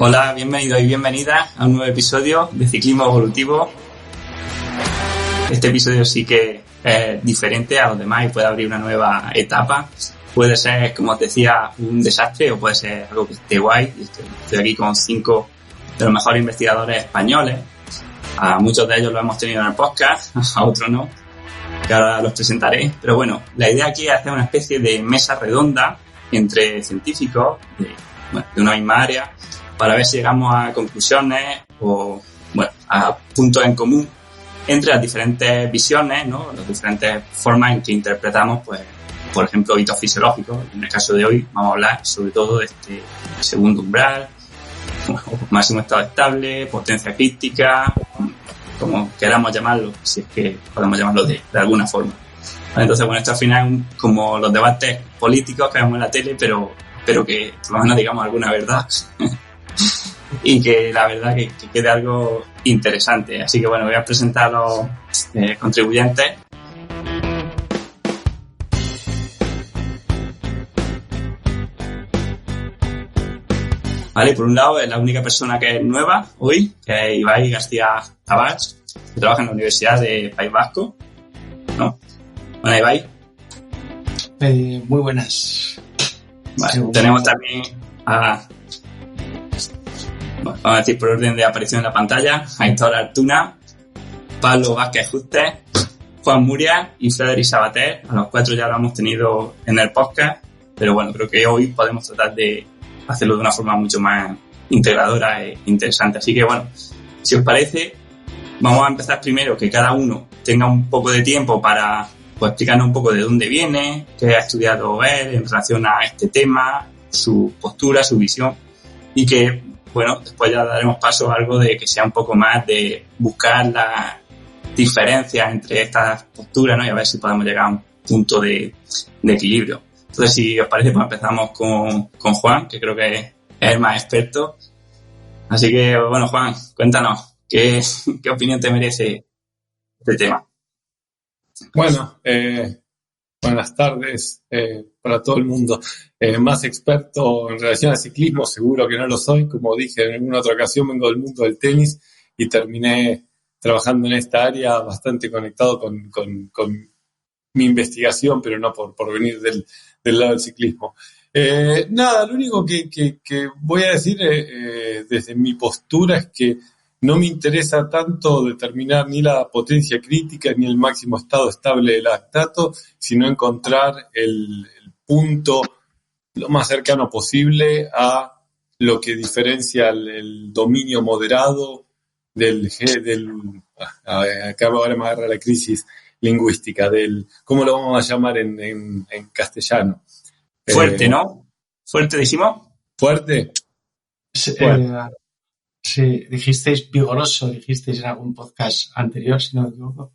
Hola, bienvenidos y bienvenidas a un nuevo episodio de Ciclismo Evolutivo. Este episodio sí que es diferente a los demás y puede abrir una nueva etapa. Puede ser, como os decía, un desastre o puede ser algo que esté guay. Estoy aquí con 5 de los mejores investigadores españoles. A muchos de ellos los hemos tenido en el podcast, a otros no, que ahora los presentaré. Pero bueno, la idea aquí es hacer una especie de mesa redonda entre científicos de una misma área para ver si llegamos a conclusiones o a puntos en común entre las diferentes visiones, ¿no? Las diferentes formas en que interpretamos, pues, por ejemplo, hitos fisiológicos. En el caso de hoy vamos a hablar sobre todo de este segundo umbral, máximo estado estable, potencia crítica, como queramos llamarlo, si es que podemos llamarlo de alguna forma. Entonces, bueno, esto al final es como los debates políticos que vemos en la tele, pero que por lo menos digamos alguna verdad y que la verdad que quede algo interesante. Así que bueno, voy a presentar a los contribuyentes. Vale, por un lado es la única persona que es nueva hoy, que es Ibai García Tabach, que trabaja en la Universidad de País Vasco, ¿no? Bueno, Ibai. Muy buenas. Vale, tenemos también a, vamos a decir por orden de aparición en la pantalla, a Aitor Altuna, Pablo Vázquez Justes, Juan Muria y Frederic Sabater. A los 4 ya lo hemos tenido en el podcast, pero bueno, creo que hoy podemos tratar de hacerlo de una forma mucho más integradora e interesante. Así que bueno, si os parece, vamos a empezar primero que cada uno tenga un poco de tiempo para explicarnos un poco de dónde viene, qué ha estudiado él en relación a este tema, su postura, su visión, y que, bueno, después ya daremos paso a algo de que sea un poco más de buscar las diferencias entre estas posturas, ¿no? Y a ver si podemos llegar a un punto de equilibrio. Entonces, si os parece, pues empezamos con Juan, que creo que es el más experto. Así que, bueno, Juan, cuéntanos, ¿qué opinión te merece este tema? Bueno, buenas tardes para todo el mundo. Más experto en relación al ciclismo, seguro que no lo soy. Como dije en alguna otra ocasión, vengo del mundo del tenis y terminé trabajando en esta área bastante conectado con mi investigación, pero no por venir del lado del ciclismo. Nada, lo único que voy a decir desde mi postura es que no me interesa tanto determinar ni la potencia crítica ni el máximo estado estable del lactato, sino encontrar el punto lo más cercano posible a lo que diferencia el dominio moderado acá ahora me agarra la crisis lingüística, ¿cómo lo vamos a llamar en castellano? Fuerte, ¿no? ¿Fuerte decimos? ¿Fuerte? Sí, dijisteis vigoroso, dijisteis en algún podcast anterior, si no me equivoco.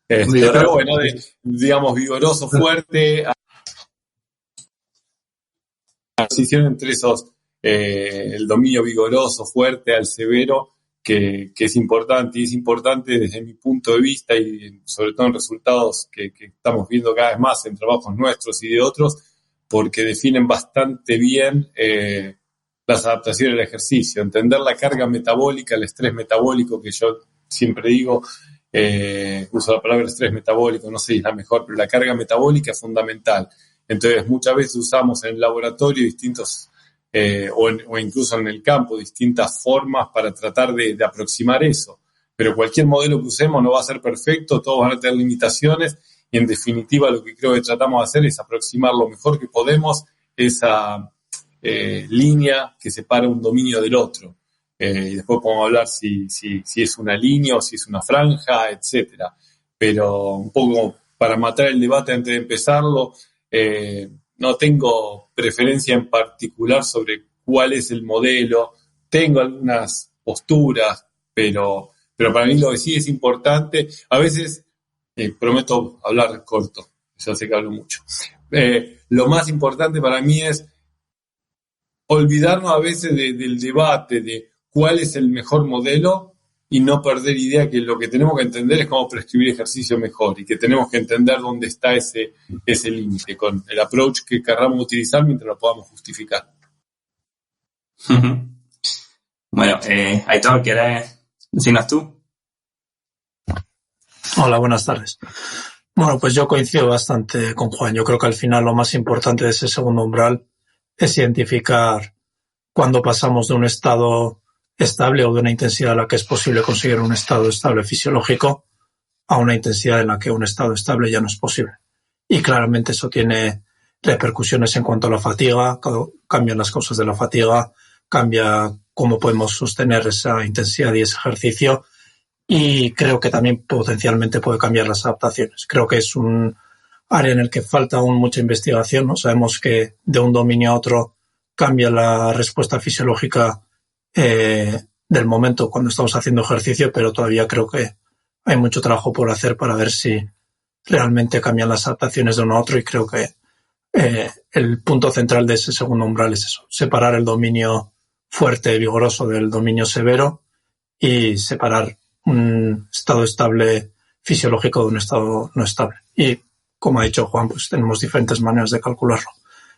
Pero bueno, digamos vigoroso, fuerte, la transición entre esos, el dominio vigoroso, fuerte al severo, que es importante, y es importante desde mi punto de vista y sobre todo en resultados que estamos viendo cada vez más en trabajos nuestros y de otros, porque definen bastante bien las adaptaciones al ejercicio, entender la carga metabólica, el estrés metabólico, que yo siempre digo, uso la palabra estrés metabólico, no sé si es la mejor, pero la carga metabólica es fundamental. Entonces muchas veces usamos en el laboratorio distintos, o incluso en el campo, distintas formas para tratar de aproximar eso. Pero cualquier modelo que usemos no va a ser perfecto, todos van a tener limitaciones, y en definitiva lo que creo que tratamos de hacer es aproximar lo mejor que podemos esa línea que separa un dominio del otro. Y después podemos hablar si es una línea o si es una franja, etcétera. Pero un poco para matar el debate antes de empezarlo, no tengo preferencia en particular sobre cuál es el modelo. Tengo algunas posturas, pero para mí lo que sí es importante, a veces prometo hablar corto, ya sé que hablo mucho. Lo más importante para mí es olvidarnos a veces del debate de cuál es el mejor modelo y no perder idea que lo que tenemos que entender es cómo prescribir ejercicio mejor y que tenemos que entender dónde está ese límite con el approach que querramos utilizar mientras lo podamos justificar. Bueno, Aitor, ¿quieres decirnos tú? Hola, buenas tardes. Bueno, pues yo coincido bastante con Juan. Yo creo que al final lo más importante de ese segundo umbral es identificar cuando pasamos de un estado estable o de una intensidad en la que es posible conseguir un estado estable fisiológico a una intensidad en la que un estado estable ya no es posible. Y claramente eso tiene repercusiones en cuanto a la fatiga, cambian las causas de la fatiga, cambia cómo podemos sostener esa intensidad y ese ejercicio, y creo que también potencialmente puede cambiar las adaptaciones. Creo que es un área en el que falta aún mucha investigación, ¿no? Sabemos que de un dominio a otro cambia la respuesta fisiológica del momento cuando estamos haciendo ejercicio, pero todavía creo que hay mucho trabajo por hacer para ver si realmente cambian las adaptaciones de uno a otro, y creo que el punto central de ese segundo umbral es eso, separar el dominio fuerte, vigoroso del dominio severo y separar un estado estable fisiológico de un estado no estable. Y como ha dicho Juan, pues tenemos diferentes maneras de calcularlo.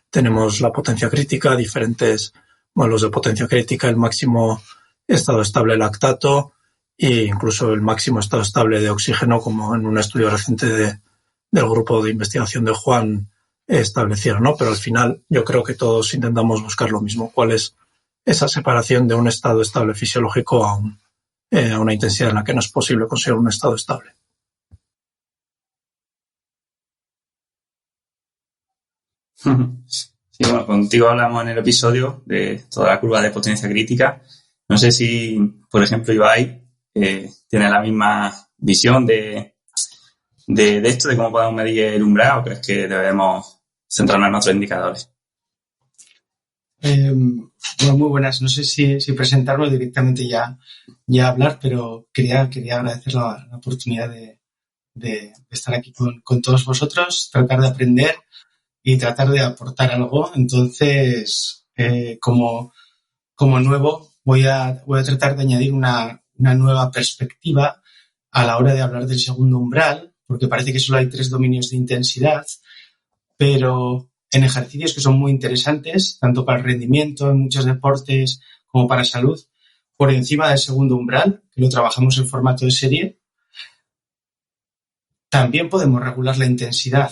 Tenemos la potencia crítica, diferentes modelos de potencia crítica, el máximo estado estable lactato e incluso el máximo estado estable de oxígeno, como en un estudio reciente del grupo de investigación de Juan establecieron, ¿no? Pero al final yo creo que todos intentamos buscar lo mismo. ¿Cuál es esa separación de un estado estable fisiológico a una intensidad en la que no es posible conseguir un estado estable? Sí, bueno, contigo hablamos en el episodio de toda la curva de potencia crítica. No sé si, por ejemplo, Ibai tiene la misma visión de esto, de cómo podemos medir el umbral, o crees que debemos centrarnos en otros indicadores. Bueno, muy buenas. No sé si presentarlo directamente ya hablar, pero quería agradecer la oportunidad de estar aquí con todos vosotros, tratar de aprender y tratar de aportar algo. Entonces, como nuevo, voy a tratar de añadir una nueva perspectiva a la hora de hablar del segundo umbral, porque parece que solo hay 3 dominios de intensidad, pero en ejercicios que son muy interesantes, tanto para el rendimiento en muchos deportes como para salud, por encima del segundo umbral, que lo trabajamos en formato de serie, también podemos regular la intensidad.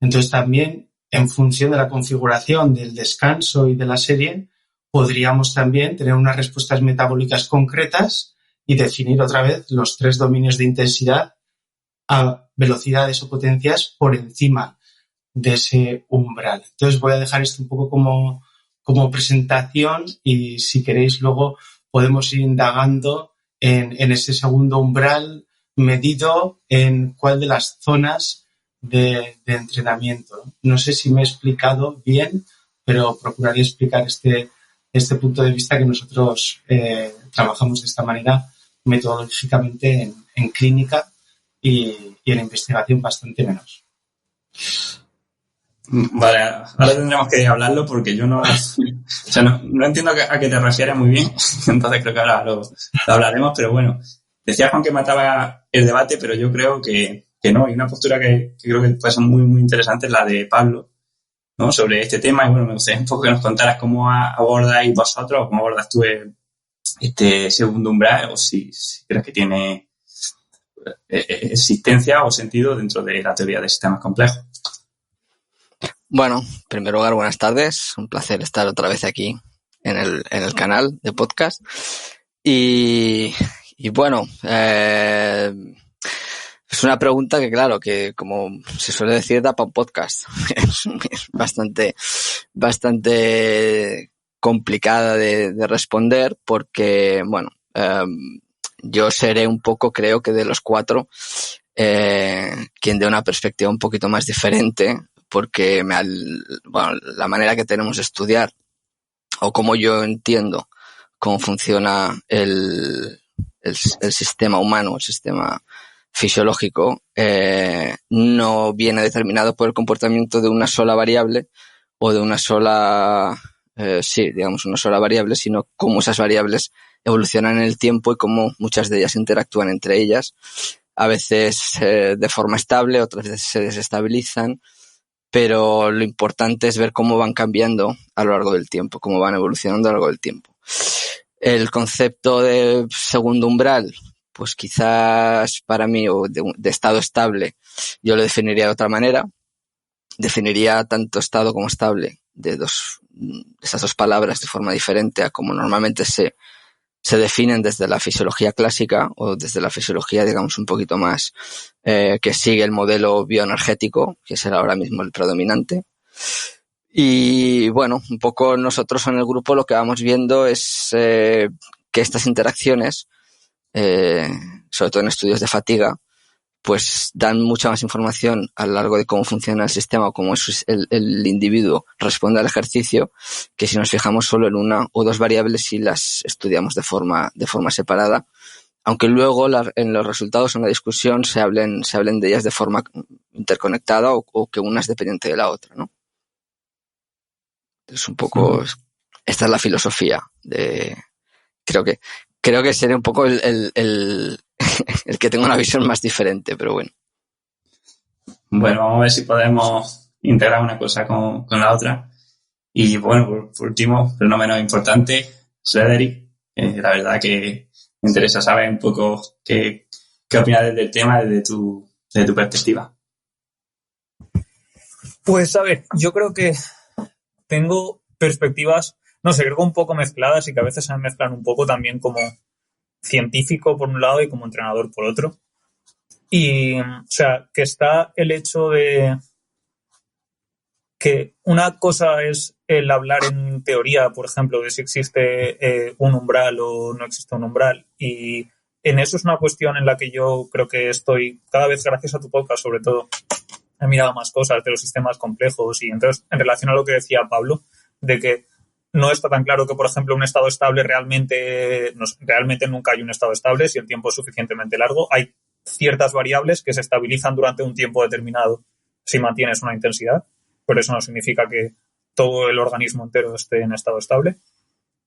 Entonces, también en función de la configuración del descanso y de la serie, podríamos también tener unas respuestas metabólicas concretas y definir otra vez los 3 dominios de intensidad a velocidades o potencias por encima de ese umbral. Entonces voy a dejar esto un poco como presentación, y si queréis luego podemos ir indagando en ese segundo umbral medido en cuál de las zonas de entrenamiento. No sé si me he explicado bien, pero procuraré explicar este punto de vista que nosotros trabajamos de esta manera metodológicamente en clínica y en investigación bastante menos. Vale, ahora tendremos que hablarlo porque yo no entiendo a qué te refieres muy bien, entonces creo que ahora lo hablaremos, pero bueno, decía Juan que mataba el debate, pero yo creo que no, hay una postura que creo que puede ser muy, muy interesante, la de Pablo, ¿no? Sobre este tema, y bueno, me gustaría un poco que nos contaras cómo abordáis vosotros, cómo abordas tú este segundo umbral, o si crees que tiene existencia o sentido dentro de la teoría de sistemas complejos. Bueno, en primer lugar, buenas tardes. Un placer estar otra vez aquí en el canal de podcast. Y bueno, es una pregunta que, claro, que como se suele decir, da para un podcast. Es bastante complicada de responder porque, bueno, yo seré un poco, creo que de los 4, quien dé una perspectiva un poquito más diferente, porque la manera que tenemos de estudiar, o como yo entiendo cómo funciona el sistema humano, el sistema fisiológico, no viene determinado por el comportamiento de una sola variable o de una sola, una sola variable, sino cómo esas variables evolucionan en el tiempo y cómo muchas de ellas interactúan entre ellas, a veces de forma estable, otras veces se desestabilizan, pero lo importante es ver cómo van cambiando a lo largo del tiempo, cómo van evolucionando a lo largo del tiempo. El concepto de segundo umbral, pues quizás para mí, o de estado estable, yo lo definiría de otra manera. Definiría tanto estado como estable de esas dos palabras de forma diferente a como normalmente se definen desde la fisiología clásica o desde la fisiología, digamos, un poquito más que sigue el modelo bioenergético, que será ahora mismo el predominante. Y bueno, un poco nosotros en el grupo lo que vamos viendo es que estas interacciones, sobre todo en estudios de fatiga, pues dan mucha más información a lo largo de cómo funciona el sistema o cómo el individuo responde al ejercicio, que si nos fijamos solo en una o dos variables y las estudiamos de forma separada, aunque luego en los resultados en la discusión se hablen de ellas de forma interconectada o que una es dependiente de la otra, ¿no? Es un poco, esta es la filosofía creo que sería un poco el que tenga una visión más diferente, pero bueno. Bueno, vamos a ver si podemos integrar una cosa con la otra. Y bueno, por último, pero no menos importante, Frederick, la verdad que me interesa saber un poco qué opinas del tema desde tu perspectiva. Pues a ver, yo creo que tengo perspectivas, no sé, creo que un poco mezcladas y que a veces se mezclan un poco también como científico por un lado y como entrenador por otro. Y, o sea, que está el hecho de que una cosa es el hablar en teoría, por ejemplo, de si existe un umbral o no existe un umbral. Y en eso es una cuestión en la que yo creo que estoy, cada vez gracias a tu podcast sobre todo, he mirado más cosas de los sistemas complejos y entonces en relación a lo que decía Pablo, de que no está tan claro que, por ejemplo, un estado estable realmente nunca hay un estado estable si el tiempo es suficientemente largo. Hay ciertas variables que se estabilizan durante un tiempo determinado si mantienes una intensidad, pero eso no significa que todo el organismo entero esté en estado estable.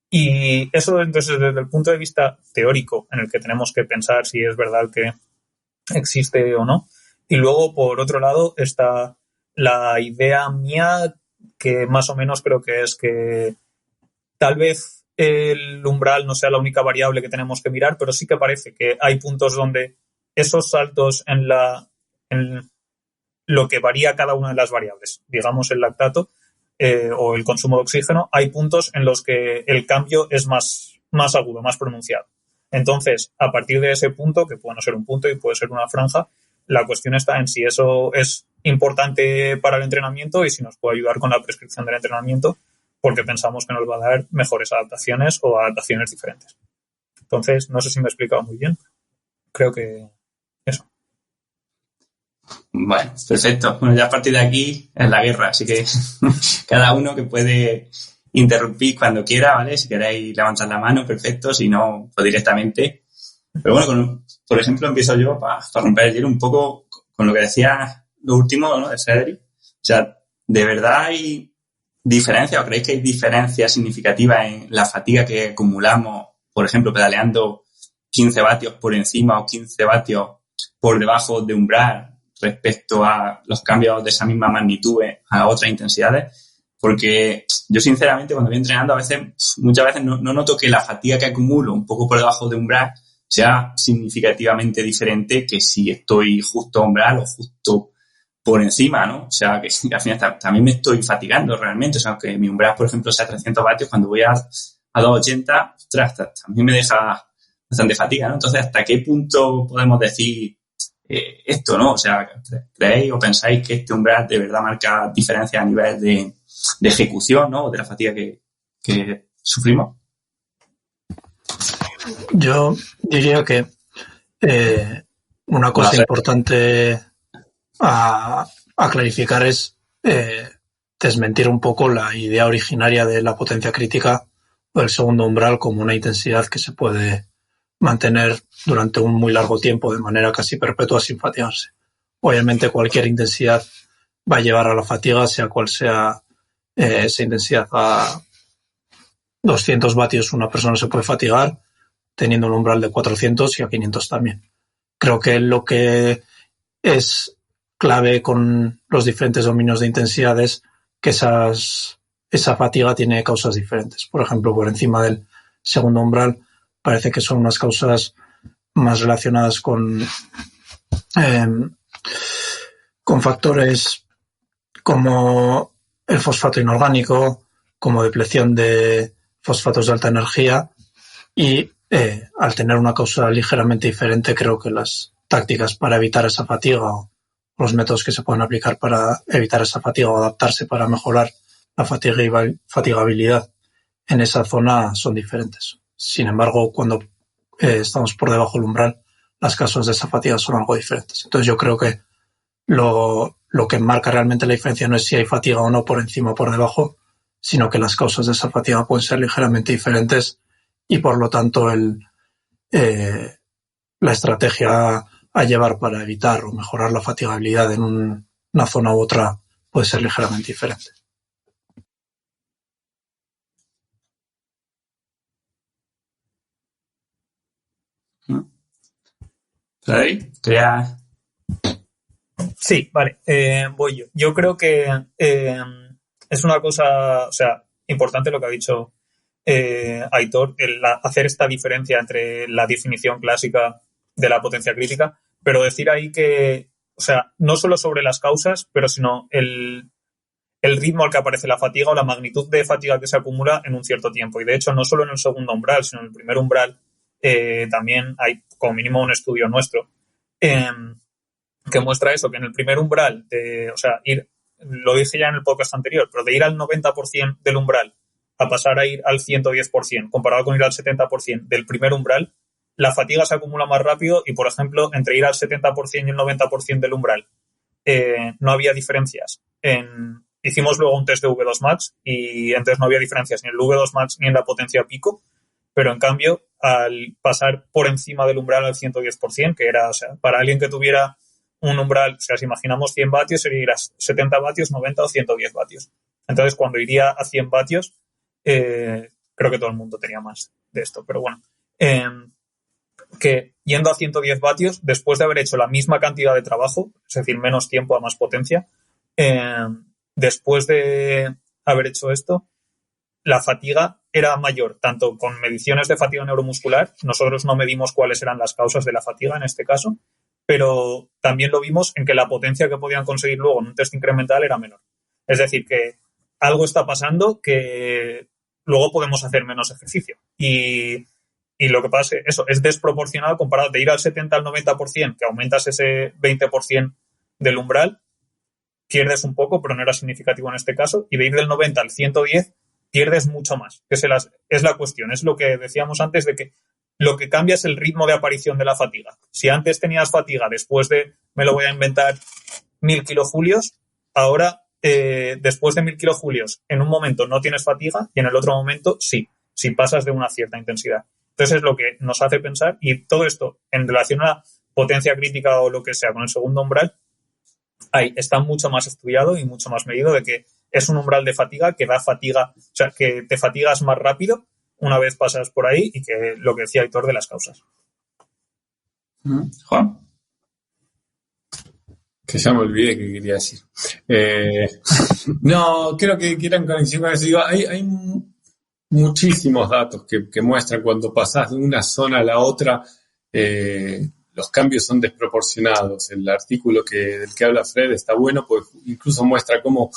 Y eso, entonces, desde el punto de vista teórico, en el que tenemos que pensar si es verdad que existe o no. Y luego, por otro lado, está la idea mía, que más o menos creo que es que tal vez el umbral no sea la única variable que tenemos que mirar, pero sí que parece que hay puntos donde esos saltos en lo que varía cada una de las variables, digamos el lactato o el consumo de oxígeno, hay puntos en los que el cambio es más agudo, más pronunciado. Entonces, a partir de ese punto, que puede no ser un punto y puede ser una franja, la cuestión está en si eso es importante para el entrenamiento y si nos puede ayudar con la prescripción del entrenamiento, porque pensamos que nos va a dar mejores adaptaciones o adaptaciones diferentes. Entonces, no sé si me he explicado muy bien. Creo que eso. Bueno, perfecto. Bueno, ya a partir de aquí es la guerra, así que cada uno que puede interrumpir cuando quiera, ¿vale? Si queréis levantar la mano, perfecto, si no, pues directamente. Pero bueno, por ejemplo, empiezo yo para romper el hielo un poco con lo que decía lo último, ¿no? De Cedric. O sea, ¿de verdad hay diferencias o creéis que hay diferencias significativas en la fatiga que acumulamos, por ejemplo, pedaleando 15 vatios por encima o 15 vatios por debajo de umbral respecto a los cambios de esa misma magnitud a otras intensidades? Porque yo, sinceramente, cuando voy entrenando, muchas veces no noto que la fatiga que acumulo un poco por debajo de umbral sea significativamente diferente que si estoy justo a umbral o justo por encima, ¿no? O sea, que al final también me estoy fatigando realmente. O sea, que mi umbral, por ejemplo, sea 300 vatios, cuando voy a 280, ostras, también me deja bastante fatiga, ¿no? Entonces, ¿hasta qué punto podemos decir esto, ¿no? O sea, ¿creéis o pensáis que este umbral de verdad marca diferencia a nivel de ejecución, ¿no? De la fatiga que sufrimos? Yo diría que una cosa importante a clarificar es desmentir un poco la idea originaria de la potencia crítica o el segundo umbral como una intensidad que se puede mantener durante un muy largo tiempo de manera casi perpetua sin fatigarse. Obviamente cualquier intensidad va a llevar a la fatiga, sea cual sea esa intensidad. A 200 vatios una persona se puede fatigar teniendo un umbral de 400 y a 500 también. Creo que lo que es clave con los diferentes dominios de intensidad es que esa fatiga tiene causas diferentes. Por ejemplo, por encima del segundo umbral, parece que son unas causas más relacionadas con factores como el fosfato inorgánico, como depleción de fosfatos de alta energía, y al tener una causa ligeramente diferente, creo que las tácticas para evitar esa fatiga o los métodos que se pueden aplicar para evitar esa fatiga o adaptarse para mejorar la fatigabilidad en esa zona son diferentes. Sin embargo, cuando estamos por debajo del umbral, las causas de esa fatiga son algo diferentes. Entonces yo creo que lo que marca realmente la diferencia no es si hay fatiga o no por encima o por debajo, sino que las causas de esa fatiga pueden ser ligeramente diferentes y por lo tanto la estrategia a llevar para evitar o mejorar la fatigabilidad en una zona u otra puede ser ligeramente diferente. Sí, vale, voy yo. Yo creo que es una cosa, o sea, importante lo que ha dicho Aitor, hacer esta diferencia entre la definición clásica de la potencia crítica, pero decir ahí que, o sea, no solo sobre las causas, pero sino el ritmo al que aparece la fatiga o la magnitud de fatiga que se acumula en un cierto tiempo. Y de hecho, no solo en el segundo umbral, sino en el primer umbral, también hay como mínimo un estudio nuestro que muestra eso, que en el primer umbral, o sea, lo dije ya en el podcast anterior, pero de ir al 90% del umbral a pasar a ir al 110%, comparado con ir al 70% del primer umbral, la fatiga se acumula más rápido y, por ejemplo, entre ir al 70% y el 90% del umbral no había diferencias. Hicimos luego un test de V2 Max y entonces no había diferencias ni en el V2 Max ni en la potencia pico, pero en cambio, al pasar por encima del umbral al 110%, que era, o sea, para alguien que tuviera un umbral, o sea, si imaginamos 100 vatios, sería ir a 70 vatios, 90 o 110 vatios. Entonces, cuando iría a 100 vatios, creo que todo el mundo tenía más de esto, pero bueno, que yendo a 110 vatios, después de haber hecho la misma cantidad de trabajo, es decir, menos tiempo a más potencia, después de haber hecho esto, la fatiga era mayor, tanto con mediciones de fatiga neuromuscular, nosotros no medimos cuáles eran las causas de la fatiga en este caso, pero también lo vimos en que la potencia que podían conseguir luego en un test incremental era menor. Es decir, que algo está pasando que luego podemos hacer menos ejercicio. Y lo que pasa es eso, es desproporcionado comparado de ir al 70 al 90%, que aumentas ese 20% del umbral, pierdes un poco, pero no era significativo en este caso, y de ir del 90 al 110 pierdes mucho más. Que es la cuestión, es lo que decíamos antes de que lo que cambia es el ritmo de aparición de la fatiga. Si antes tenías fatiga después de, me lo voy a inventar, 1000 kilojulios, ahora después de 1000 kilojulios en un momento no tienes fatiga y en el otro momento sí, si pasas de una cierta intensidad. Entonces es lo que nos hace pensar, y todo esto en relación a la potencia crítica o lo que sea con el segundo umbral, está mucho más estudiado y mucho más medido de que es un umbral de fatiga que da fatiga, o sea, que te fatigas más rápido una vez pasas por ahí, y que lo que decía Aitor de las causas. Juan. Que ya me olvidé que quería decir. No, creo que quieran conexión con eso. Digo, hay muchísimos datos que muestran cuando pasás de una zona a la otra, los cambios son desproporcionados. El artículo del que habla Fred está bueno, porque incluso muestra cómo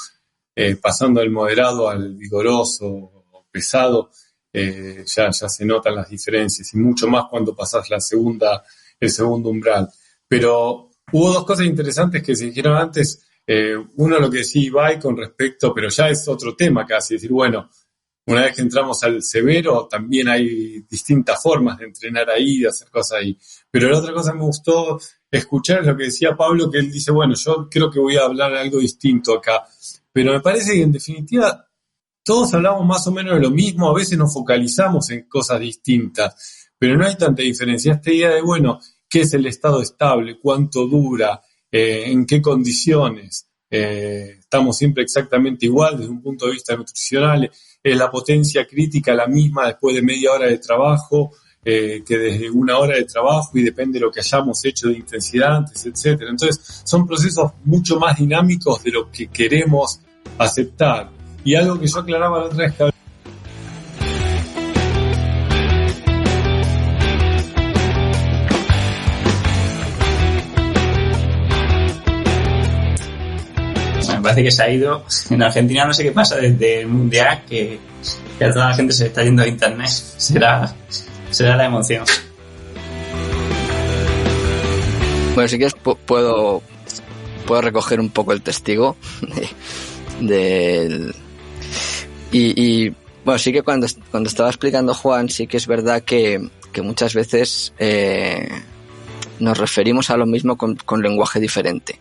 pasando del moderado al vigoroso o pesado, ya se notan las diferencias, y mucho más cuando pasás el segundo umbral. Pero hubo dos cosas interesantes que se dijeron antes. Uno, lo que decía Ibai con respecto, pero ya es otro tema casi, es decir, bueno, una vez que entramos al severo, también hay distintas formas de entrenar ahí, de hacer cosas ahí. Pero la otra cosa que me gustó escuchar es lo que decía Pablo, que él dice, bueno, yo creo que voy a hablar algo distinto acá. Pero me parece que en definitiva todos hablamos más o menos de lo mismo, a veces nos focalizamos en cosas distintas, pero no hay tanta diferencia. Esta idea de, bueno, ¿qué es el estado estable? ¿Cuánto dura? ¿En qué condiciones? ¿Estamos siempre exactamente igual desde un punto de vista nutricional? ¿Es la potencia crítica la misma después de media hora de trabajo que desde una hora de trabajo, y depende de lo que hayamos hecho de intensidad antes, etcétera? Entonces, son procesos mucho más dinámicos de lo que queremos aceptar. Y algo que yo aclaraba la otra vez, parece que se ha ido. En Argentina no sé qué pasa desde el Mundial, que a toda la gente se está yendo a internet. Será la emoción. Bueno, si quieres puedo recoger un poco el testigo y bueno, sí que cuando estaba explicando Juan, sí que es verdad que muchas veces nos referimos a lo mismo con lenguaje diferente,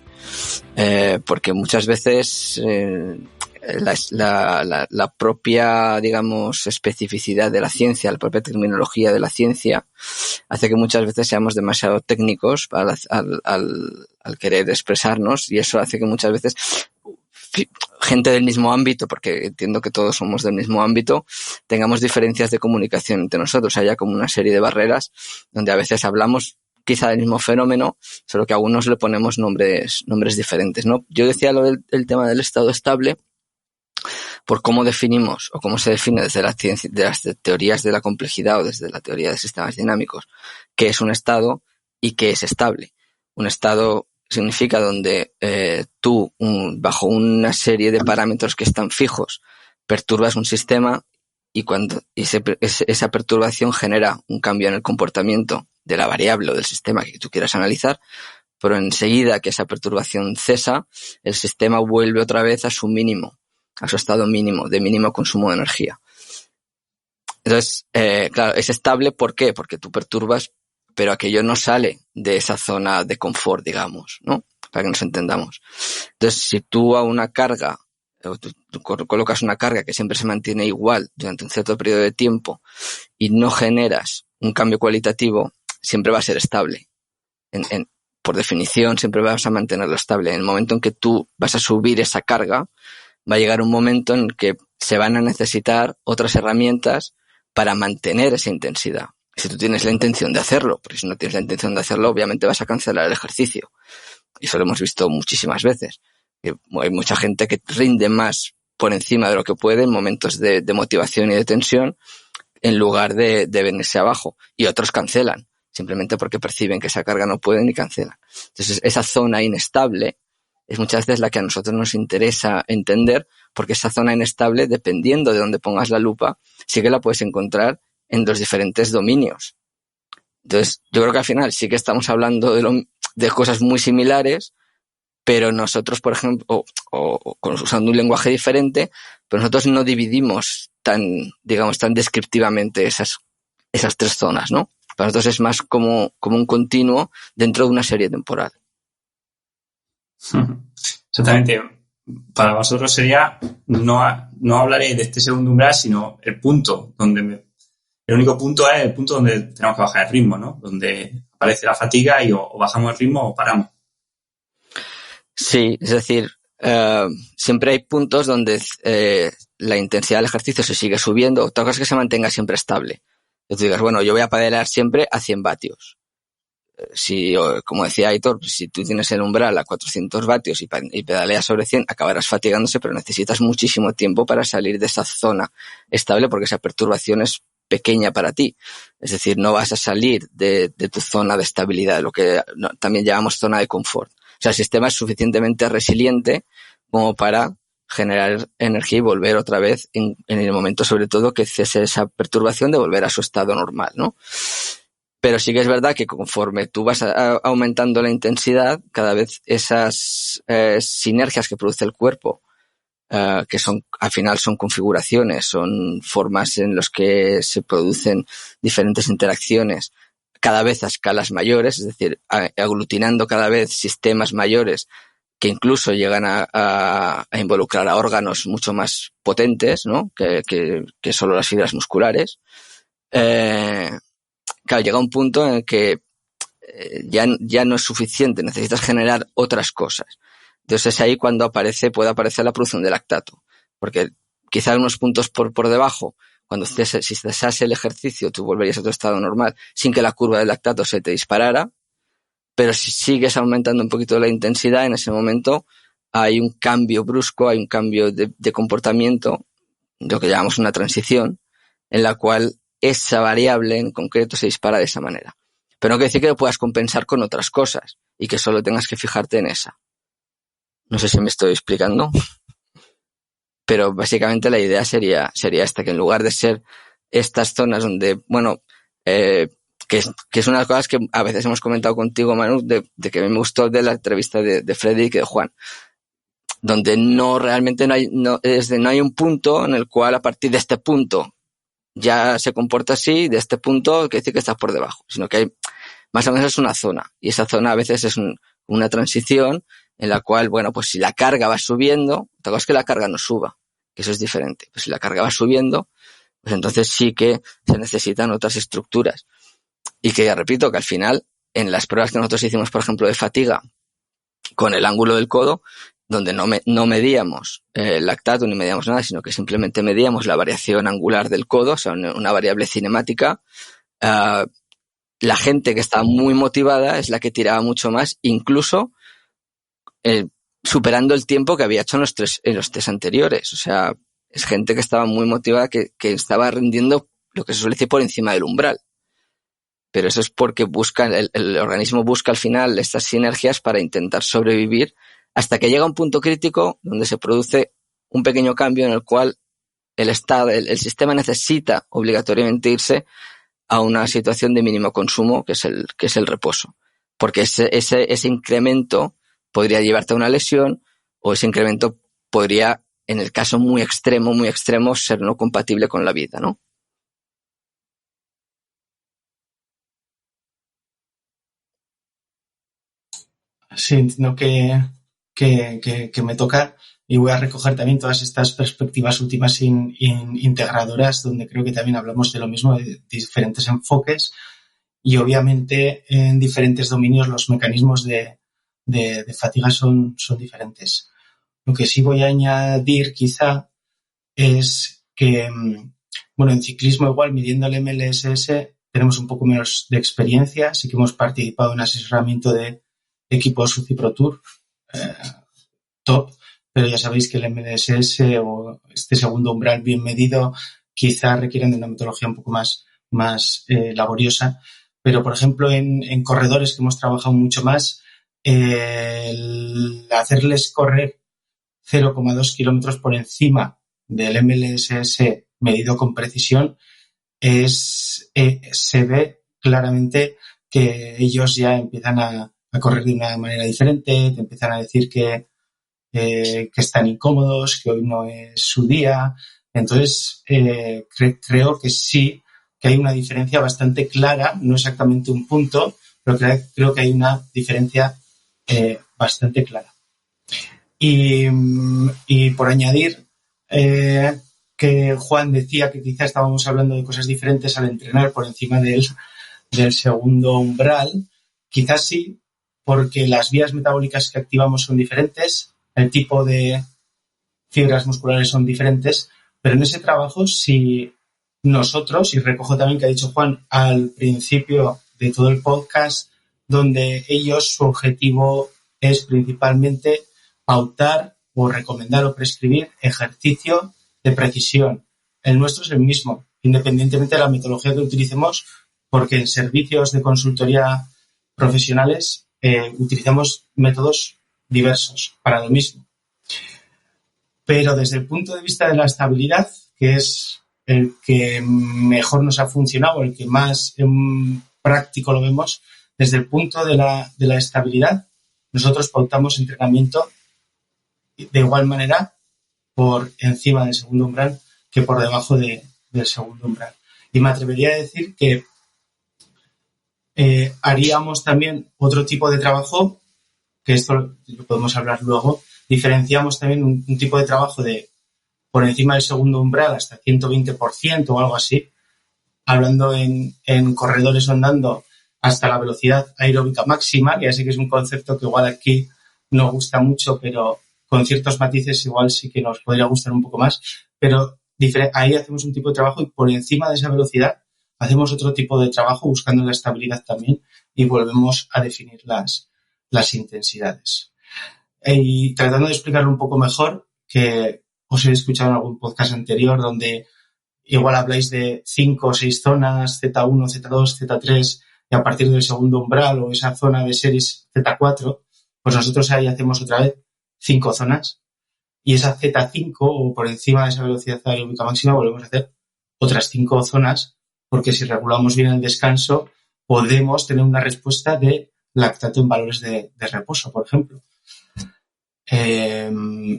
porque muchas veces la propia, digamos, especificidad de la ciencia, la propia terminología de la ciencia hace que muchas veces seamos demasiado técnicos al querer expresarnos, y eso hace que muchas veces gente del mismo ámbito, porque entiendo que todos somos del mismo ámbito, tengamos diferencias de comunicación entre nosotros. Haya como una serie de barreras donde a veces hablamos quizá del mismo fenómeno, solo que a algunos le ponemos nombres diferentes, ¿no? Yo decía lo del tema del estado estable por cómo definimos o cómo se define desde la ciencia, de las teorías de la complejidad o desde la teoría de sistemas dinámicos, qué es un estado y qué es estable. Un estado significa donde tú, bajo una serie de parámetros que están fijos, perturbas un sistema y esa perturbación genera un cambio en el comportamiento de la variable o del sistema que tú quieras analizar, pero enseguida que esa perturbación cesa, el sistema vuelve otra vez a su mínimo, a su estado mínimo, de mínimo consumo de energía. Entonces, claro, es estable, ¿por qué? Porque tú perturbas, pero aquello no sale de esa zona de confort, digamos, ¿no? Para que nos entendamos. Entonces, si tú a una carga, o tú colocas una carga que siempre se mantiene igual durante un cierto periodo de tiempo y no generas un cambio cualitativo, siempre va a ser estable. Por definición, siempre vas a mantenerlo estable. En el momento en que tú vas a subir esa carga, va a llegar un momento en que se van a necesitar otras herramientas para mantener esa intensidad. Si tú tienes la intención de hacerlo, porque si no tienes la intención de hacerlo, obviamente vas a cancelar el ejercicio. Y eso lo hemos visto muchísimas veces. Hay mucha gente que rinde más por encima de lo que puede en momentos de motivación y de tensión, en lugar de venirse abajo. Y otros cancelan, simplemente porque perciben que esa carga no pueden y cancelan. Entonces, esa zona inestable es muchas veces la que a nosotros nos interesa entender, porque esa zona inestable, dependiendo de dónde pongas la lupa, sí que la puedes encontrar en los diferentes dominios. Entonces, yo creo que al final sí que estamos hablando de cosas muy similares, pero nosotros, por ejemplo, o usando un lenguaje diferente, pero nosotros no dividimos tan descriptivamente esas tres zonas, ¿no? Para nosotros es más como un continuo dentro de una serie temporal. Exactamente. Para vosotros sería no hablaré de este segundo umbral, sino el punto donde el único punto es el punto donde tenemos que bajar el ritmo, ¿no? Donde aparece la fatiga y o bajamos el ritmo o paramos. Sí, es decir, siempre hay puntos donde la intensidad del ejercicio se sigue subiendo. Otra cosa es que se mantenga siempre estable. Que tú digas, bueno, yo voy a pedalear siempre a 100 vatios. Si, como decía Aitor, si tú tienes el umbral a 400 vatios y pedaleas sobre 100, acabarás fatigándose, pero necesitas muchísimo tiempo para salir de esa zona estable, porque esa perturbación es pequeña para ti. Es decir, no vas a salir de tu zona de estabilidad, lo que también llamamos zona de confort. O sea, el sistema es suficientemente resiliente como para generar energía y volver otra vez en el momento, sobre todo, que cese esa perturbación, de volver a su estado normal, ¿no? Pero sí que es verdad que conforme tú vas aumentando la intensidad, cada vez esas sinergias que produce el cuerpo, que al final son configuraciones, son formas en las que se producen diferentes interacciones, cada vez a escalas mayores, es decir, aglutinando cada vez sistemas mayores que incluso llegan a involucrar a órganos mucho más potentes, ¿no? que solo las fibras musculares. Claro, llega un punto en el que ya no es suficiente, necesitas generar otras cosas. Entonces es ahí cuando puede aparecer la producción de lactato, porque quizá unos puntos por debajo, si cesase el ejercicio, tú volverías a tu estado normal sin que la curva del lactato se te disparara, pero si sigues aumentando un poquito la intensidad, en ese momento hay un cambio brusco, hay un cambio de comportamiento, lo que llamamos una transición, en la cual esa variable en concreto se dispara de esa manera. Pero no quiere decir que lo puedas compensar con otras cosas y que solo tengas que fijarte en esa. No sé si me estoy explicando. Pero básicamente la idea sería esta, que en lugar de ser estas zonas donde, bueno, que es una de las cosas que a veces hemos comentado contigo, Manu, de que me gustó de la entrevista de Freddy y de Juan, donde no realmente no hay un punto en el cual a partir de este punto ya se comporta así, de este punto que dice que estás por debajo, sino que hay más o menos es una zona, y esa zona a veces es una transición en la cual, bueno, pues si la carga va subiendo, otra cosa es que la carga no suba, que eso es diferente. Pues si la carga va subiendo, pues entonces sí que se necesitan otras estructuras. Y que ya repito, que al final, en las pruebas que nosotros hicimos, por ejemplo, de fatiga, con el ángulo del codo, donde no medíamos el lactato ni medíamos nada, sino que simplemente medíamos la variación angular del codo, o sea, una variable cinemática, la gente que estaba muy motivada es la que tiraba mucho más, incluso superando el tiempo que había hecho en los test anteriores. O sea, es gente que estaba muy motivada, que estaba rindiendo lo que se suele decir por encima del umbral. Pero eso es porque el organismo busca al final estas sinergias para intentar sobrevivir hasta que llega un punto crítico donde se produce un pequeño cambio en el cual el sistema necesita obligatoriamente irse a una situación de mínimo consumo, que es el reposo. Porque ese incremento podría llevarte a una lesión, o ese incremento podría, en el caso muy extremo, ser no compatible con la vida, ¿no? Sí, entiendo que me toca, y voy a recoger también todas estas perspectivas últimas integradoras, donde creo que también hablamos de lo mismo, de diferentes enfoques, y obviamente en diferentes dominios los mecanismos de fatiga son diferentes. Lo que sí voy a añadir quizá es que, bueno, en ciclismo igual, midiendo el MLSS, tenemos un poco menos de experiencia. Sí que hemos participado en asesoramiento de equipos UCI Pro Tour top, pero ya sabéis que el MLSS o este segundo umbral bien medido quizá requieren de una metodología un poco más laboriosa. Pero, por ejemplo, en corredores que hemos trabajado mucho más, el hacerles correr 0,2 kilómetros por encima del MLSS medido con precisión se ve claramente que ellos ya empiezan a correr de una manera diferente, te empiezan a decir que están incómodos, que hoy no es su día. Entonces, creo que sí, que hay una diferencia bastante clara, no exactamente un punto, pero creo que hay una diferencia bastante clara. Y por añadir, que Juan decía que quizá estábamos hablando de cosas diferentes al entrenar por encima del segundo umbral. Quizás sí, porque las vías metabólicas que activamos son diferentes, el tipo de fibras musculares son diferentes, pero en ese trabajo, si nosotros, y recojo también que ha dicho Juan al principio de todo el podcast, donde ellos, su objetivo es principalmente pautar o recomendar o prescribir ejercicio de precisión. El nuestro es el mismo, independientemente de la metodología que utilicemos, porque en servicios de consultoría profesionales utilizamos métodos diversos para lo mismo. Pero desde el punto de vista de la estabilidad, que es el que mejor nos ha funcionado, el que más práctico lo vemos, desde el punto de la estabilidad, nosotros pautamos entrenamiento de igual manera por encima del segundo umbral que por debajo del segundo umbral. Y me atrevería a decir que haríamos también otro tipo de trabajo, que esto lo podemos hablar luego. Diferenciamos también un tipo de trabajo de por encima del segundo umbral hasta 120% o algo así, hablando en corredores andando hasta la velocidad aeróbica máxima, que ya sé que es un concepto que igual aquí no gusta mucho, pero con ciertos matices igual sí que nos podría gustar un poco más, pero ahí hacemos un tipo de trabajo y por encima de esa velocidad hacemos otro tipo de trabajo buscando la estabilidad también y volvemos a definir las intensidades. Y tratando de explicarlo un poco mejor, que os he escuchado en algún podcast anterior donde igual habláis de 5 o 6 zonas, Z1, Z2, Z3, y a partir del segundo umbral o esa zona de series Z4, pues nosotros ahí hacemos otra vez 5 zonas, y esa Z5 o por encima de esa velocidad aeróbica máxima volvemos a hacer otras 5 zonas, porque si regulamos bien el descanso podemos tener una respuesta de lactato en valores de reposo, por ejemplo.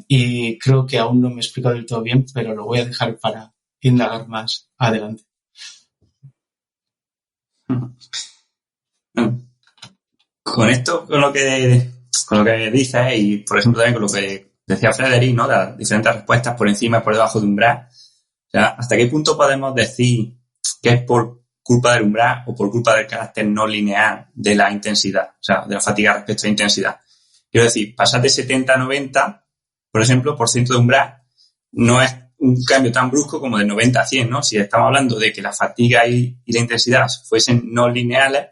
Y creo que aún no me he explicado del todo bien, pero lo voy a dejar para indagar más adelante. Con esto, con lo que dices y, por ejemplo, también con lo que decía Frederic, ¿no? Las diferentes respuestas por encima y por debajo de umbral. O sea, ¿hasta qué punto podemos decir que es por culpa del umbral o por culpa del carácter no lineal de la intensidad? O sea, de la fatiga respecto a la intensidad. Quiero decir, pasar de 70 a 90, por ejemplo, por ciento de umbral, no es un cambio tan brusco como de 90 a 100, ¿no? Si estamos hablando de que la fatiga y la intensidad fuesen no lineales,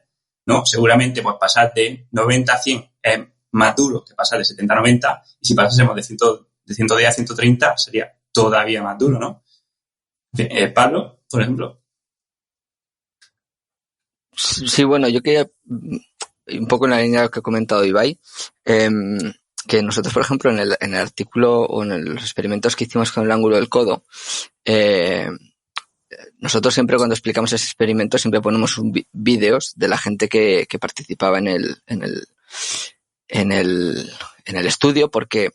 ¿no? Seguramente, pues pasar de 90 a 100 es más duro que pasar de 70 a 90, y si pasásemos de 110 a 130 sería todavía más duro, ¿no? Pablo, por ejemplo. Sí, bueno, yo quería, un poco en la línea de lo que ha comentado Ibai, que nosotros, por ejemplo, en el artículo o en los experimentos que hicimos con el ángulo del codo, nosotros siempre cuando explicamos ese experimento siempre ponemos vídeos de la gente que participaba en el estudio, porque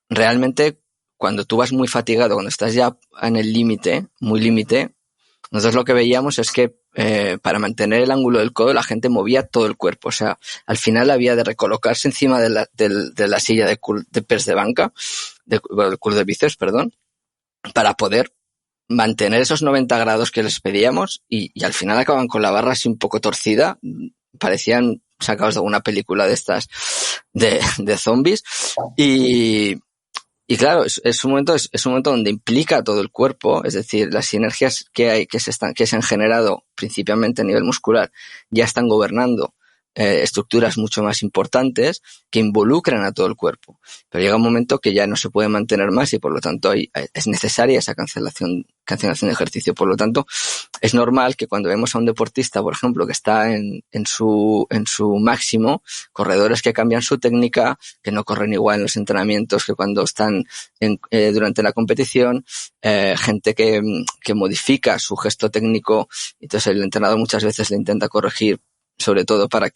realmente cuando tú vas muy fatigado, cuando estás ya en el límite, muy límite, nosotros lo que veíamos es que para mantener el ángulo del codo la gente movía todo el cuerpo. O sea, al final había de recolocarse encima de la silla de press de banca, del curl de bíceps, perdón, para poder mantener esos 90 grados que les pedíamos, y al final acaban con la barra así un poco torcida, parecían sacados de alguna película de estas de zombies, y claro, es un momento donde implica todo el cuerpo, es decir, las sinergias que se han generado principalmente a nivel muscular ya están gobernando estructuras mucho más importantes que involucran a todo el cuerpo. Pero llega un momento que ya no se puede mantener más y por lo tanto es necesaria esa cancelación de ejercicio. Por lo tanto, es normal que cuando vemos a un deportista, por ejemplo, que está en su máximo, corredores que cambian su técnica, que no corren igual en los entrenamientos que cuando están durante la competición, gente que modifica su gesto técnico, entonces el entrenador muchas veces le intenta corregir, sobre todo para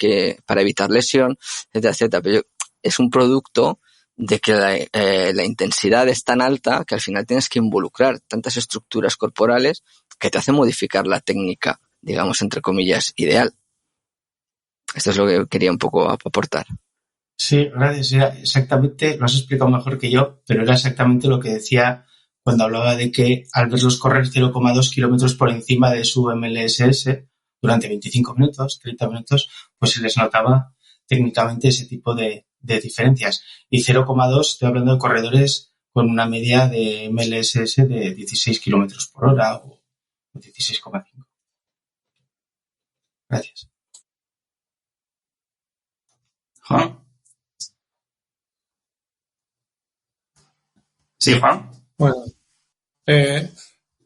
evitar lesión, etcétera, etcétera. Pero es un producto de que la intensidad es tan alta que al final tienes que involucrar tantas estructuras corporales que te hacen modificar la técnica, digamos, entre comillas, ideal. Esto es lo que quería un poco aportar. Sí, gracias. Era exactamente, lo has explicado mejor que yo, pero era exactamente lo que decía cuando hablaba de que al verlos correr 0,2 kilómetros por encima de su MLSS durante 25 minutos, 30 minutos, pues se les notaba técnicamente ese tipo de diferencias. Y 0,2, estoy hablando de corredores con una media de MLSS de 16 kilómetros por hora o 16,5. Gracias. Juan. Sí, Juan. Bueno,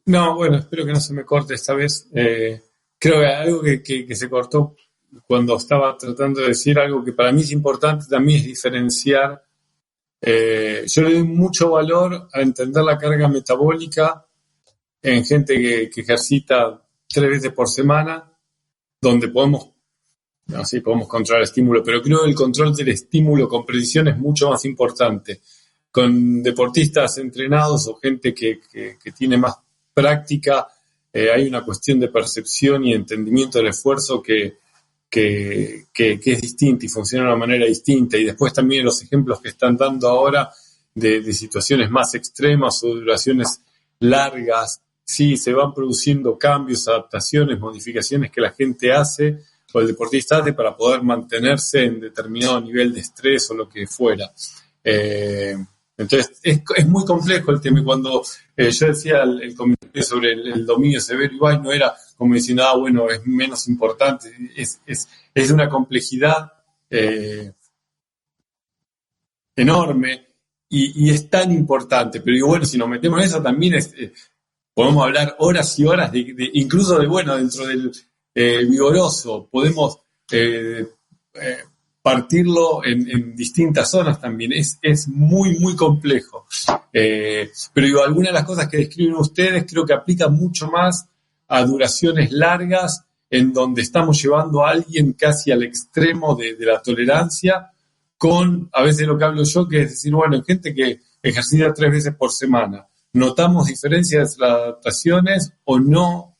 no, bueno, espero que no se me corte esta vez. Creo que algo que se cortó cuando estaba tratando de decir algo que para mí es importante también es diferenciar. Yo le doy mucho valor a entender la carga metabólica en gente que ejercita 3 veces por semana, donde podemos controlar el estímulo, pero creo que el control del estímulo con precisión es mucho más importante. Con deportistas entrenados o gente que tiene más práctica, hay una cuestión de percepción y entendimiento del esfuerzo que es distinta y funciona de una manera distinta. Y después también los ejemplos que están dando ahora de situaciones más extremas o duraciones largas, sí, se van produciendo cambios, adaptaciones, modificaciones que la gente hace o el deportista hace para poder mantenerse en determinado nivel de estrés o lo que fuera. Entonces, es muy complejo el tema. Cuando yo decía el comentario sobre el dominio severo, Ibai, no era como diciendo, bueno, es menos importante. Es de una complejidad enorme y es tan importante. Pero digo, bueno, si nos metemos en eso también podemos hablar horas y horas, incluso dentro del vigoroso, podemos partirlo en distintas zonas también. Es muy, muy complejo. Pero digo, algunas de las cosas que describen ustedes creo que aplican mucho más a duraciones largas, en donde estamos llevando a alguien casi al extremo de la tolerancia, con a veces lo que hablo yo, que es decir, bueno, hay gente que ejercita 3 veces por semana. ¿Notamos diferencias de las adaptaciones o no?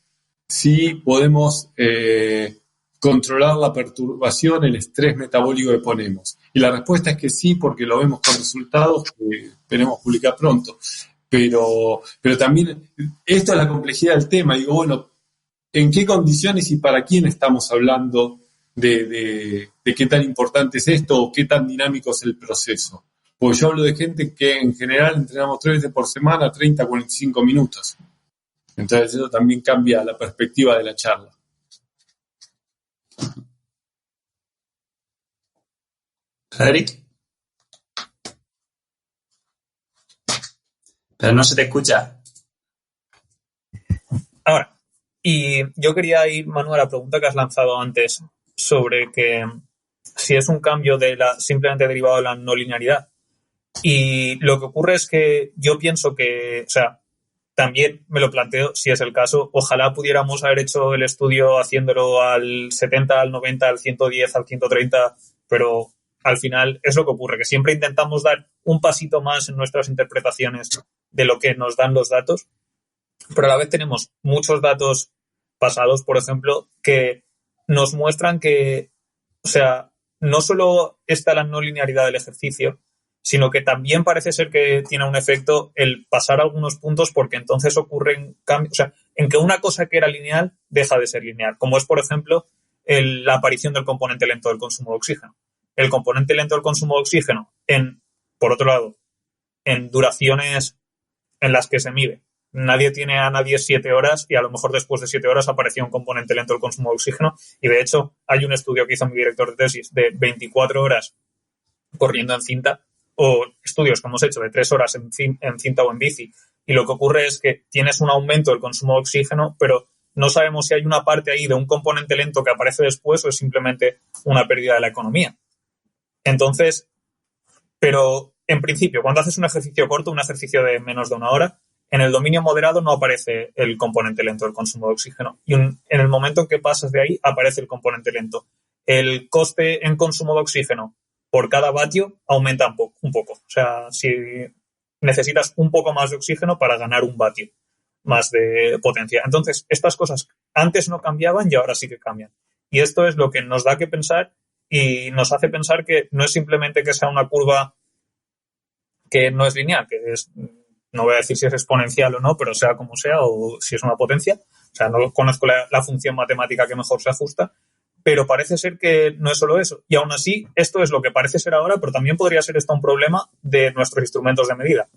Si podemos controlar la perturbación, el estrés metabólico que ponemos. Y la respuesta es que sí, porque lo vemos con resultados que esperemos publicar pronto. Pero también, esto es la complejidad del tema. Digo, bueno, ¿en qué condiciones y para quién estamos hablando de qué tan importante es esto o qué tan dinámico es el proceso? Porque yo hablo de gente que en general entrenamos 3 veces por semana, 30 a 45 minutos. Entonces eso también cambia la perspectiva de la charla. Frederic. Pero no se te escucha. Ahora, y yo quería ir, Manu, a la pregunta que has lanzado antes sobre que si es un cambio simplemente derivado de la no linearidad. Y lo que ocurre es que yo pienso que, o sea, también me lo planteo, si es el caso, ojalá pudiéramos haber hecho el estudio haciéndolo al 70, al 90, al 110, al 130, pero al final es lo que ocurre, que siempre intentamos dar un pasito más en nuestras interpretaciones de lo que nos dan los datos, pero a la vez tenemos muchos datos pasados, por ejemplo, que nos muestran que, o sea, no solo está la no linearidad del ejercicio, sino que también parece ser que tiene un efecto el pasar algunos puntos, porque entonces ocurren cambios, o sea, en que una cosa que era lineal deja de ser lineal, como es, por ejemplo, la aparición del componente lento del consumo de oxígeno. El componente lento del consumo de oxígeno, por otro lado, en duraciones en las que se mide. Nadie tiene a nadie 7 horas y a lo mejor después de 7 horas aparecía un componente lento del consumo de oxígeno, y de hecho hay un estudio que hizo mi director de tesis de 24 horas corriendo en cinta, o estudios que hemos hecho de 3 horas en cinta o en bici, y lo que ocurre es que tienes un aumento del consumo de oxígeno, pero no sabemos si hay una parte ahí de un componente lento que aparece después o es simplemente una pérdida de la economía. Entonces, pero en principio, cuando haces un ejercicio corto, un ejercicio de menos de 1 hora, en el dominio moderado no aparece el componente lento del consumo de oxígeno, y en el momento en que pasas de ahí aparece el componente lento. El coste en consumo de oxígeno por cada vatio aumenta un poco. O sea, si necesitas un poco más de oxígeno para ganar un vatio más de potencia. Entonces, estas cosas antes no cambiaban y ahora sí que cambian. Y esto es lo que nos da que pensar y nos hace pensar que no es simplemente que sea una curva que no es lineal, que es, no voy a decir si es exponencial o no, pero sea como sea, o si es una potencia. O sea, no conozco la función matemática que mejor se ajusta, pero parece ser que no es solo eso. Y aún así, esto es lo que parece ser ahora, pero también podría ser esto un problema de nuestros instrumentos de medida,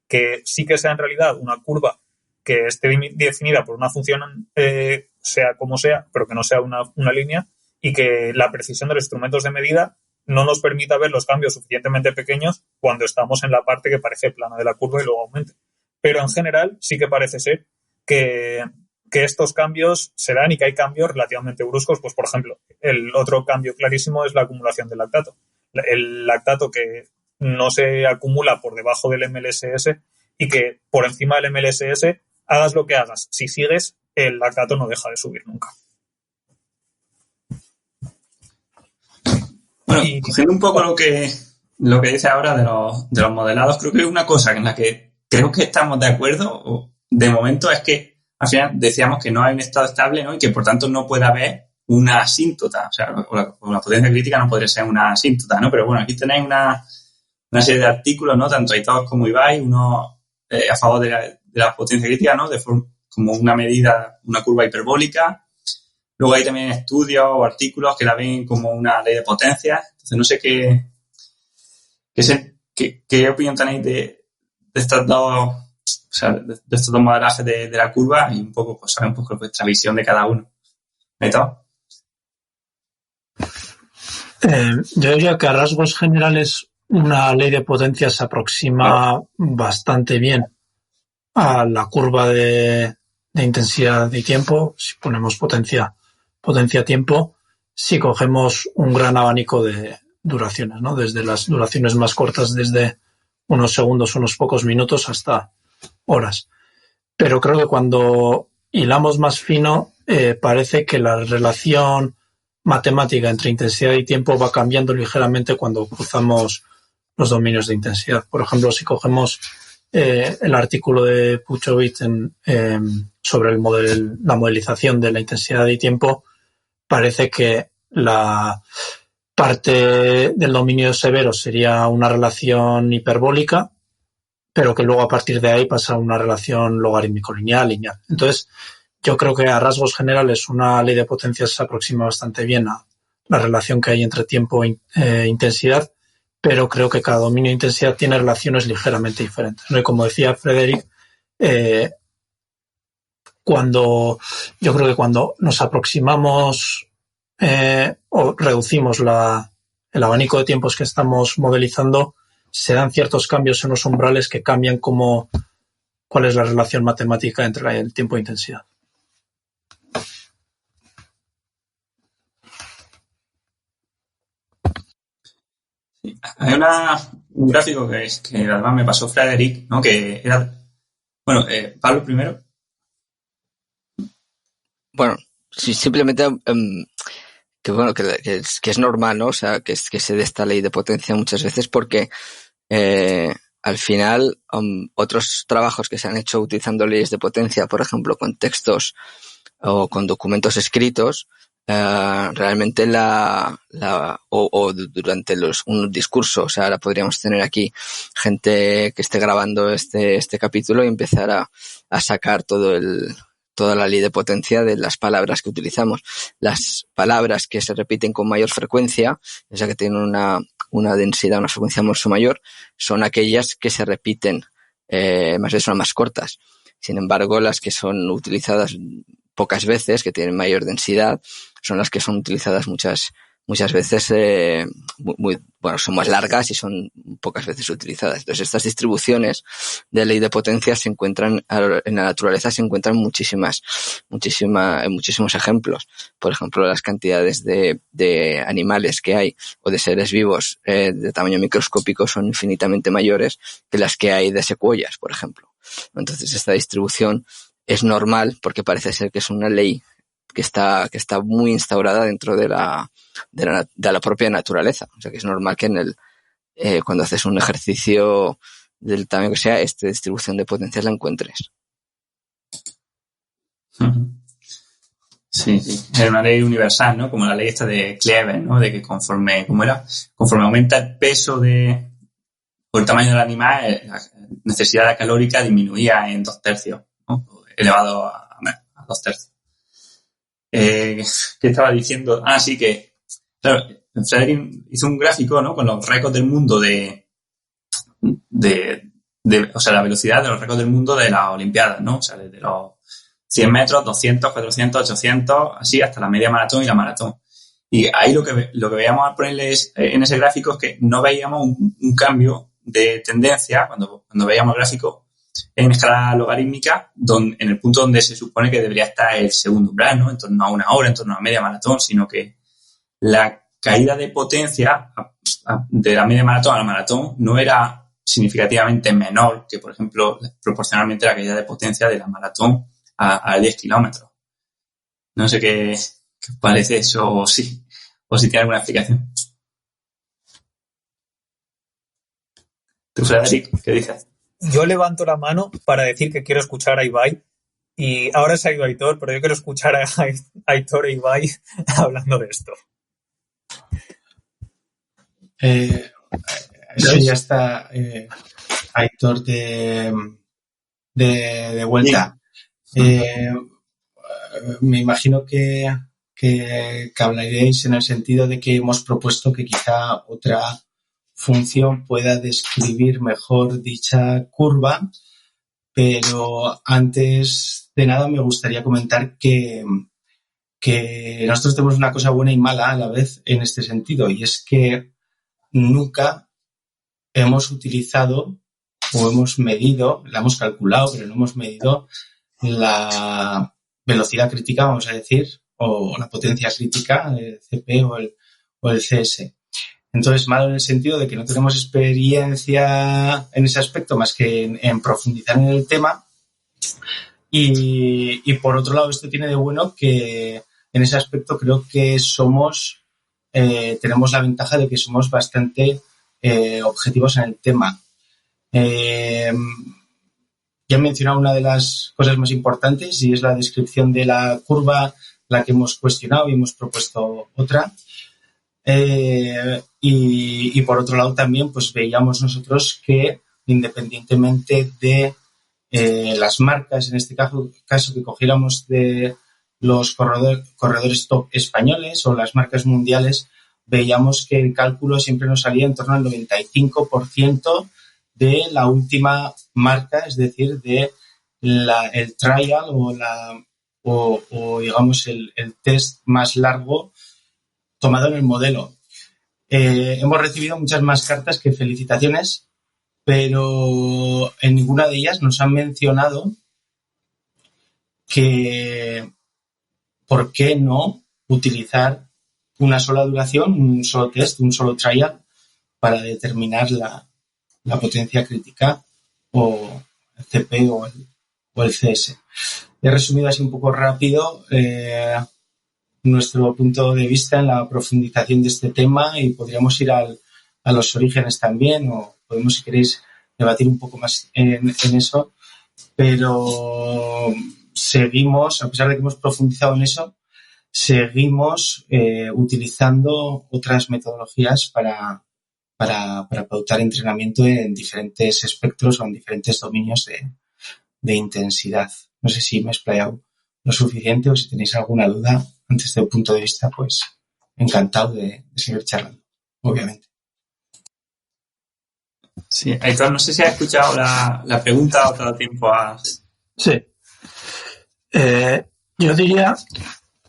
que sí que sea en realidad una curva que esté definida por una función, sea como sea, pero que no sea una línea, y que la precisión de los instrumentos de medida no nos permita ver los cambios suficientemente pequeños cuando estamos en la parte que parece plana de la curva y luego aumente. Pero en general sí que parece ser que estos cambios se dan y que hay cambios relativamente bruscos. Pues, por ejemplo, el otro cambio clarísimo es la acumulación del lactato. El lactato que no se acumula por debajo del MLSS y que por encima del MLSS, hagas lo que hagas, si sigues, el lactato no deja de subir nunca. Bueno, cogiendo un poco lo que dice ahora de los modelados, creo que es una cosa en la que creo que estamos de acuerdo, de momento, es que al final decíamos que no hay un estado estable, ¿no? Y que por tanto no puede haber una asíntota, o sea, o la potencia crítica no podría ser una asíntota, ¿no? Pero bueno, aquí tenéis una serie de artículos, ¿no? Tanto Aitor como Ibai, uno a favor de la potencia crítica, ¿no? Como una medida, una curva hiperbólica. Luego hay también estudios o artículos que la ven como una ley de potencia. Entonces no sé qué opinión tenéis de estas dos, o sea, de estos dos modelajes de la curva, y un poco, pues, saber un poco vuestra visión de cada uno. ¿Aitor? Yo diría que a rasgos generales una ley de potencia se aproxima bastante bien a la curva de intensidad y tiempo. Si ponemos potencia-tiempo, si cogemos un gran abanico de duraciones, ¿no? Desde las duraciones más cortas, desde unos segundos, unos pocos minutos, hasta horas. Pero creo que cuando hilamos más fino, parece que la relación matemática entre intensidad y tiempo va cambiando ligeramente cuando cruzamos los dominios de intensidad. Por ejemplo, si cogemos el artículo de Puchovich sobre la modelización de la intensidad y tiempo, parece que la parte del dominio severo sería una relación hiperbólica, pero que luego a partir de ahí pasa a una relación logarítmico-lineal, lineal. Entonces, yo creo que a rasgos generales una ley de potencias se aproxima bastante bien a la relación que hay entre tiempo e intensidad, pero creo que cada dominio de intensidad tiene relaciones ligeramente diferentes, ¿no? Y como decía Frédéric, yo creo que cuando nos aproximamos o reducimos el abanico de tiempos que estamos modelizando, se dan ciertos cambios en los umbrales que cambian cuál es la relación matemática entre el tiempo e intensidad. Hay un gráfico que además me pasó Frédéric, ¿no? Que era... Bueno, Pablo primero. Bueno, sí, simplemente que es normal, ¿no? O sea, que se dé esta ley de potencia muchas veces porque al final otros trabajos que se han hecho utilizando leyes de potencia, por ejemplo, con textos o con documentos escritos, realmente durante un discurso, o sea, ahora podríamos tener aquí gente que esté grabando este capítulo y empezar a sacar toda la ley de potencia de las palabras que utilizamos. Las palabras que se repiten con mayor frecuencia, o sea, que tienen una densidad, una frecuencia mucho mayor, son aquellas que se repiten, más veces son más cortas. Sin embargo, las que son utilizadas pocas veces, que tienen mayor densidad, son las que son utilizadas muchas veces, son más largas y son pocas veces utilizadas. Entonces, estas distribuciones de ley de potencia se encuentran en la naturaleza, se encuentran muchísimos ejemplos. Por ejemplo, las cantidades de animales que hay o de seres vivos de tamaño microscópico son infinitamente mayores que las que hay de secuoyas, por ejemplo. Entonces, esta distribución es normal porque parece ser que es una ley que está muy instaurada dentro de la propia naturaleza. O sea, que es normal que cuando haces un ejercicio del tamaño que sea, esta distribución de potencias la encuentres. Sí. Es una ley universal, ¿no? Como la ley esta de Clever, ¿no? De que conforme aumenta el peso o el tamaño del animal, la necesidad calórica disminuía en 2/3, ¿no? Elevado a 2/3. ¿Qué estaba diciendo? Sí, que, claro, Frédéric hizo un gráfico, ¿no? Con los récords del mundo o sea, la velocidad de los récords del mundo de las Olimpiadas, ¿no? O sea, desde los 100 metros, 200, 400, 800, así hasta la media maratón y la maratón. Y ahí lo que veíamos al ponerles en ese gráfico es que no veíamos un cambio de tendencia cuando veíamos el gráfico en escala logarítmica, en el punto donde se supone que debería estar el segundo umbral, ¿no? En torno a una hora, en torno a media maratón, sino que la caída de potencia de la media maratón a la maratón no era significativamente menor que, por ejemplo, proporcionalmente la caída de potencia de la maratón a 10 kilómetros. No sé qué os parece eso, o si tiene alguna explicación. ¿Tú, Frédéric, qué dices? Yo levanto la mano para decir que quiero escuchar a Ibai, y ahora se ha ido Aitor, pero yo quiero escuchar a Aitor e Ibai hablando de esto. Sí, ya está Aitor de vuelta. Me imagino que hablaréis en el sentido de que hemos propuesto que quizá otra función pueda describir mejor dicha curva, pero antes de nada me gustaría comentar que nosotros tenemos una cosa buena y mala a la vez en este sentido, y es que nunca hemos utilizado o hemos medido, la hemos calculado, pero no hemos medido la velocidad crítica, vamos a decir, o la potencia crítica, el CP o el CS. Entonces, malo en el sentido de que no tenemos experiencia en ese aspecto más que en profundizar en el tema. Y por otro lado, esto tiene de bueno que en ese aspecto creo que tenemos la ventaja de que somos bastante objetivos en el tema. Ya he mencionado una de las cosas más importantes y es la descripción de la curva, la que hemos cuestionado y hemos propuesto otra. Y por otro lado también pues veíamos nosotros que independientemente de las marcas, en este caso que cogiéramos de los corredores top españoles o las marcas mundiales, veíamos que el cálculo siempre nos salía en torno al 95% de la última marca, es decir, de el trial o digamos el test más largo tomado en el modelo. Hemos recibido muchas más cartas que felicitaciones, pero en ninguna de ellas nos han mencionado que por qué no utilizar una sola duración, un solo test, un solo trial para determinar la potencia crítica o el CP o el CS. He resumido así un poco rápido nuestro punto de vista en la profundización de este tema y podríamos ir a los orígenes también o podemos, si queréis, debatir un poco más en eso, pero seguimos, a pesar de que hemos profundizado en eso, seguimos utilizando otras metodologías para pautar entrenamiento en diferentes espectros o en diferentes dominios de intensidad. No sé si me he explayado lo suficiente o si tenéis alguna duda antes de un punto de vista, pues encantado de seguir charlando, obviamente. Sí, Aitor, no sé si has escuchado la pregunta o te ha dado tiempo a... Sí. Yo diría,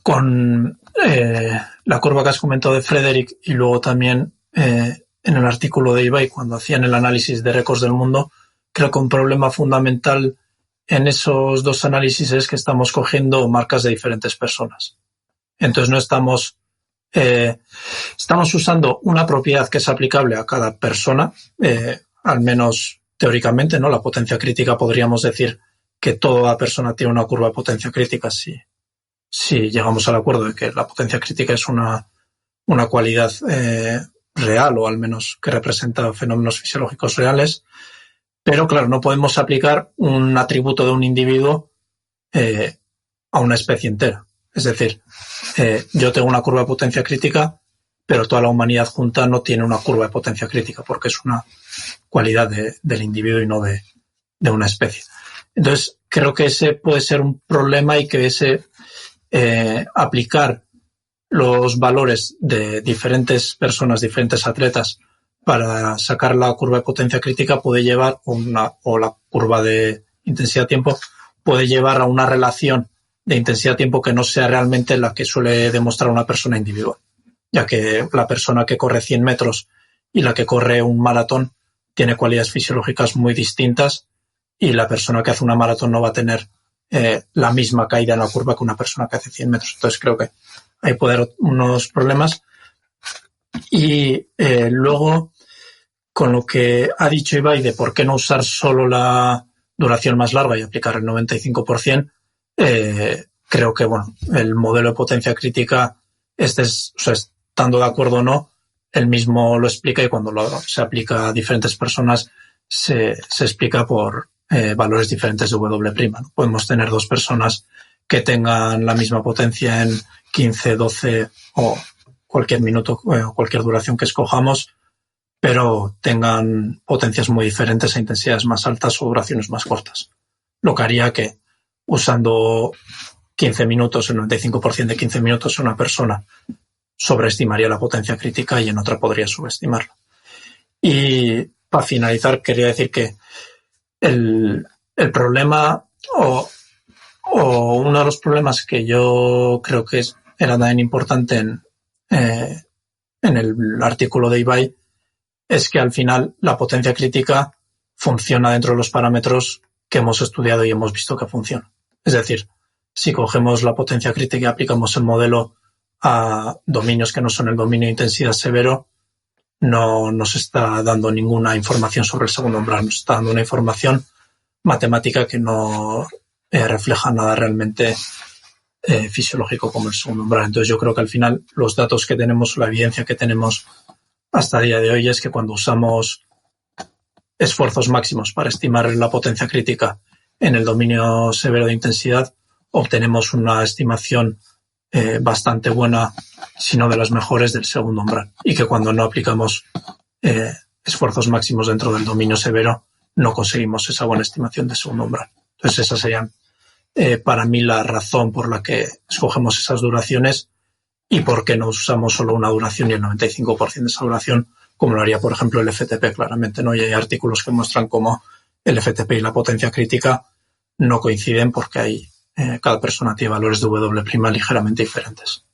con la curva que has comentado de Frederick y luego también en el artículo de Ibai, cuando hacían el análisis de récords del mundo, creo que un problema fundamental en esos dos análisis es que estamos cogiendo marcas de diferentes personas. Entonces no estamos usando una propiedad que es aplicable a cada persona, al menos teóricamente, ¿no? La potencia crítica podríamos decir que toda persona tiene una curva de potencia crítica si llegamos al acuerdo de que la potencia crítica es una cualidad real o al menos que representa fenómenos fisiológicos reales. Pero claro, no podemos aplicar un atributo de un individuo a una especie entera. Es decir, yo tengo una curva de potencia crítica, pero toda la humanidad junta no tiene una curva de potencia crítica porque es una cualidad del individuo y no de una especie. Entonces, creo que ese puede ser un problema y que aplicar los valores de diferentes personas, diferentes atletas, para sacar la curva de potencia crítica puede llevar o la curva de intensidad-tiempo puede llevar a una relación de intensidad-tiempo que no sea realmente la que suele demostrar una persona individual, ya que la persona que corre 100 metros y la que corre un maratón tiene cualidades fisiológicas muy distintas y la persona que hace una maratón no va a tener la misma caída en la curva que una persona que hace 100 metros. Entonces creo que ahí puede haber unos problemas. Y luego, con lo que ha dicho Ibai de por qué no usar solo la duración más larga y aplicar el 95%, creo que el modelo de potencia crítica, estando de acuerdo o no, él mismo lo explica y cuando se aplica a diferentes personas se explica por valores diferentes de W'. ¿No? Podemos tener dos personas que tengan la misma potencia en 15, 12 o cualquier minuto o cualquier duración que escojamos, pero tengan potencias muy diferentes a intensidades más altas o duraciones más cortas. Lo que haría que usando 15 minutos, el 95% de 15 minutos, una persona sobreestimaría la potencia crítica y en otra podría subestimarla. Y para finalizar, quería decir que el problema o uno de los problemas que yo creo que era también importante en el artículo de Ibai es que al final la potencia crítica funciona dentro de los parámetros que hemos estudiado y hemos visto que funciona. Es decir, si cogemos la potencia crítica y aplicamos el modelo a dominios que no son el dominio de intensidad severo, no nos está dando ninguna información sobre el segundo umbral, nos está dando una información matemática que no refleja nada realmente fisiológico como el segundo umbral. Entonces yo creo que al final los datos que tenemos, la evidencia que tenemos hasta el día de hoy es que cuando usamos esfuerzos máximos para estimar la potencia crítica en el dominio severo de intensidad, obtenemos una estimación bastante buena, si no de las mejores, del segundo umbral. Y que cuando no aplicamos esfuerzos máximos dentro del dominio severo, no conseguimos esa buena estimación de segundo umbral. Entonces esas serían para mí la razón por la que escogemos esas duraciones y por qué no usamos solo una duración y el 95% de esa duración, como lo haría, por ejemplo, el FTP, claramente, ¿no? Y hay artículos que muestran cómo el FTP y la potencia crítica no coinciden porque hay cada persona tiene valores de W' ligeramente diferentes.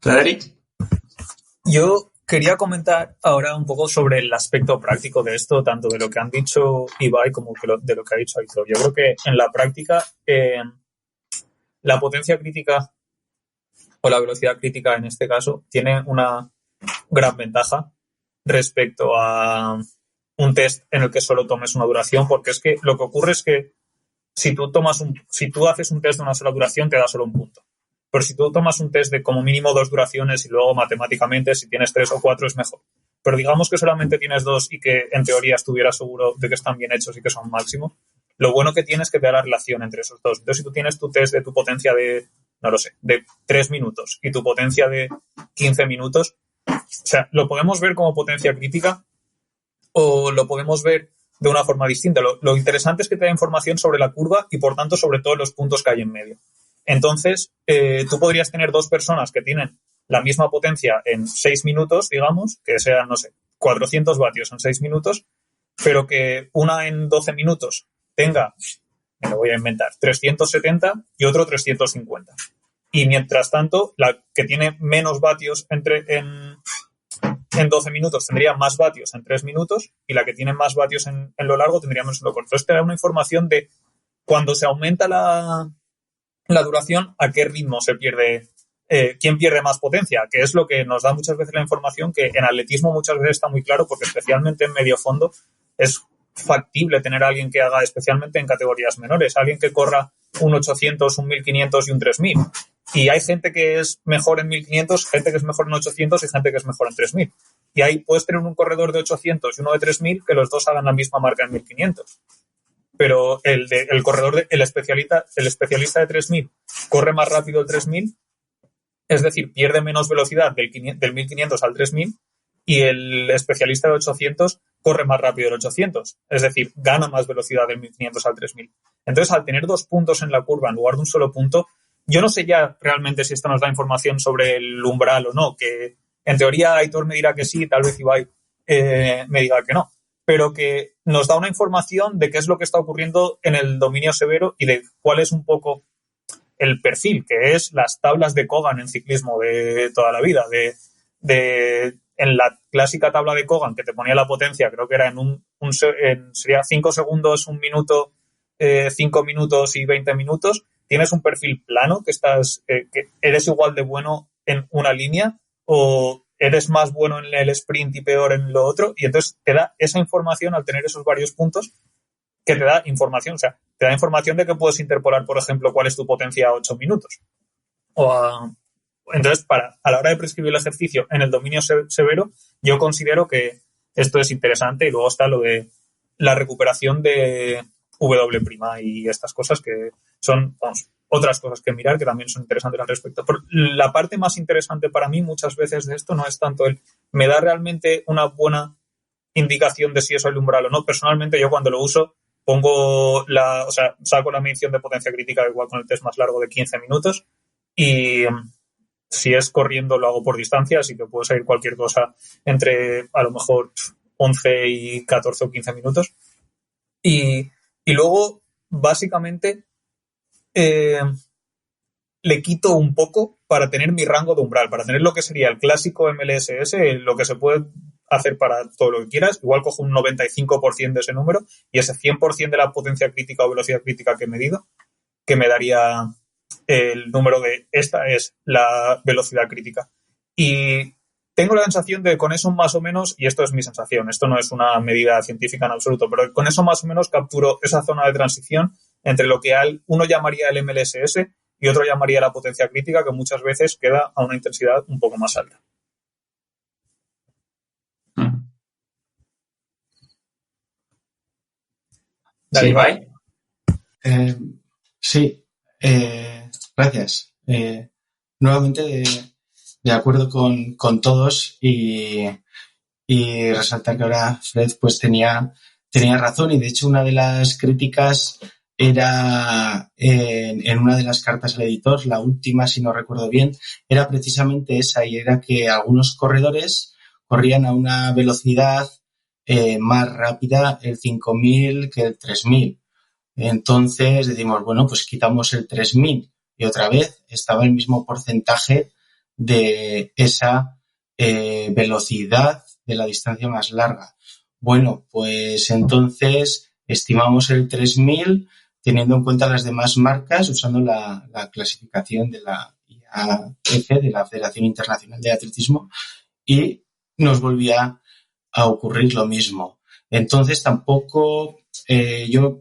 Frederic. Yo quería comentar ahora un poco sobre el aspecto práctico de esto, tanto de lo que han dicho Ibai como de lo que ha dicho Aitor. Yo creo que en la práctica la potencia crítica o la velocidad crítica en este caso tiene una gran ventaja respecto a un test en el que solo tomes una duración, porque es que lo que ocurre es que si tú haces un test de una sola duración te da solo un punto. Pero si tú tomas un test de como mínimo 2 duraciones y luego matemáticamente si tienes 3 o 4 es mejor. Pero digamos que solamente tienes 2 y que en teoría estuvieras seguro de que están bien hechos y que son máximos, lo bueno que tienes es que te da la relación entre esos dos. Entonces si tú tienes tu test de tu potencia de, no lo sé, de 3 minutos y tu potencia de 15 minutos, o sea, lo podemos ver como potencia crítica o lo podemos ver de una forma distinta. Lo interesante es que te da información sobre la curva y por tanto sobre todos los puntos que hay en medio. Entonces, tú podrías tener 2 personas que tienen la misma potencia en 6 minutos, digamos, que sean, no sé, 400 vatios en 6 minutos, pero que una en 12 minutos tenga, me lo voy a inventar, 370 y otro 350. Y mientras tanto, la que tiene menos vatios en 12 minutos tendría más vatios en 3 minutos y la que tiene más vatios en lo largo tendría menos en lo corto. Entonces, te da una información de cuando se aumenta la duración, a qué ritmo se pierde, quién pierde más potencia, que es lo que nos da muchas veces la información que en atletismo muchas veces está muy claro porque especialmente en medio fondo es factible tener a alguien que haga, especialmente en categorías menores, alguien que corra un 800, un 1500 y un 3000. Y hay gente que es mejor en 1500, gente que es mejor en 800 y gente que es mejor en 3000. Y ahí puedes tener un corredor de 800 y uno de 3000 que los dos hagan la misma marca en 1500. Pero el especialista de 3000 corre más rápido el 3000, es decir, pierde menos velocidad del 1500 al 3000, y el especialista de 800 corre más rápido el 800, es decir, gana más velocidad del 1500 al 3000. Entonces, al tener 2 puntos en la curva en lugar de un solo punto, yo no sé ya realmente si esto nos da información sobre el umbral o no, que en teoría Aitor me dirá que sí, tal vez Ibai me diga que no, pero que nos da una información de qué es lo que está ocurriendo en el dominio severo y de cuál es un poco el perfil, que es las tablas de Kogan en ciclismo de toda la vida. En la clásica tabla de Kogan que te ponía la potencia, creo que era sería 5 segundos, 1 minuto, 5 minutos y 20 minutos, tienes un perfil plano, que eres igual de bueno en una línea o eres más bueno en el sprint y peor en lo otro, y entonces te da esa información al tener esos varios puntos, que te da información, o sea, te da información de que puedes interpolar, por ejemplo, cuál es tu potencia a 8 minutos. Entonces, a la hora de prescribir el ejercicio en el dominio severo, yo considero que esto es interesante, y luego está lo de la recuperación de W' y estas cosas que son, otras cosas que mirar que también son interesantes al respecto. Pero la parte más interesante para mí muchas veces de esto no es tanto me da realmente una buena indicación de si es el umbral o no. Personalmente yo cuando lo uso saco la medición de potencia crítica igual con el test más largo de 15 minutos y si es corriendo lo hago por distancia, así que puede salir cualquier cosa entre a lo mejor 11 y 14 o 15 minutos. Y luego, básicamente, le quito un poco para tener mi rango de umbral, para tener lo que sería el clásico MLSS, lo que se puede hacer para todo lo que quieras. Igual cojo un 95% de ese número y ese 100% de la potencia crítica o velocidad crítica que he medido, que me daría el número de esta es la velocidad crítica. Y tengo la sensación de con eso más o menos, y esto es mi sensación, esto no es una medida científica en absoluto, pero con eso más o menos capturo esa zona de transición entre lo que uno llamaría el MLSS y otro llamaría la potencia crítica, que muchas veces queda a una intensidad un poco más alta. ¿Sí, Ibai? Sí, gracias. Nuevamente de acuerdo con todos y resaltar que ahora Fred pues tenía razón, y de hecho una de las críticas era en una de las cartas al editor, la última si no recuerdo bien, era precisamente esa, y era que algunos corredores corrían a una velocidad más rápida el 5000 que el 3000. Entonces decimos, bueno, pues quitamos el 3000 y otra vez estaba el mismo porcentaje de esa velocidad de la distancia más larga. Bueno, pues entonces estimamos el 3000 teniendo en cuenta las demás marcas, usando la clasificación de la IAF, de la Federación Internacional de Atletismo, y nos volvía a ocurrir lo mismo. Entonces tampoco yo,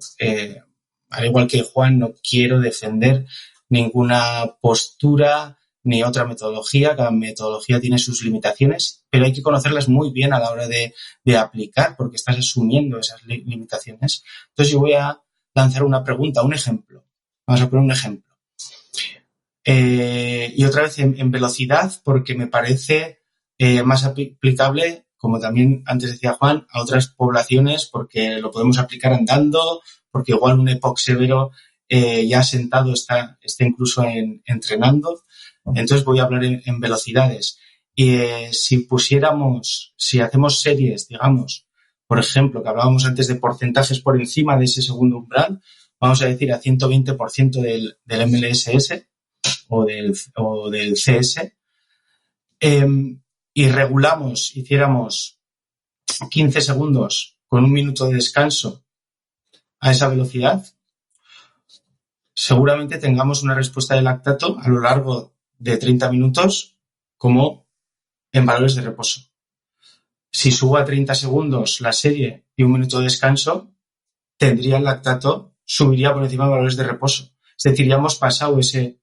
al igual que Juan, no quiero defender ninguna postura ni otra metodología. Cada metodología tiene sus limitaciones, pero hay que conocerlas muy bien a la hora de aplicar, porque estás asumiendo esas limitaciones. Entonces yo voy a lanzar una pregunta, un ejemplo. Vamos a poner un ejemplo. Y otra vez en velocidad, porque me parece más aplicable, como también antes decía Juan, a otras poblaciones, porque lo podemos aplicar andando, porque igual un EPOC severo ya sentado está incluso entrenando. Entonces voy a hablar en velocidades. Y si hacemos series, digamos, por ejemplo, que hablábamos antes de porcentajes por encima de ese segundo umbral, vamos a decir a 120% del MLSS o del CS, y hiciéramos 15 segundos con un minuto de descanso a esa velocidad, seguramente tengamos una respuesta de lactato a lo largo de 30 minutos como en valores de reposo. Si subo a 30 segundos la serie y un minuto de descanso, tendría el lactato, subiría por encima de valores de reposo. Es decir, ya hemos pasado ese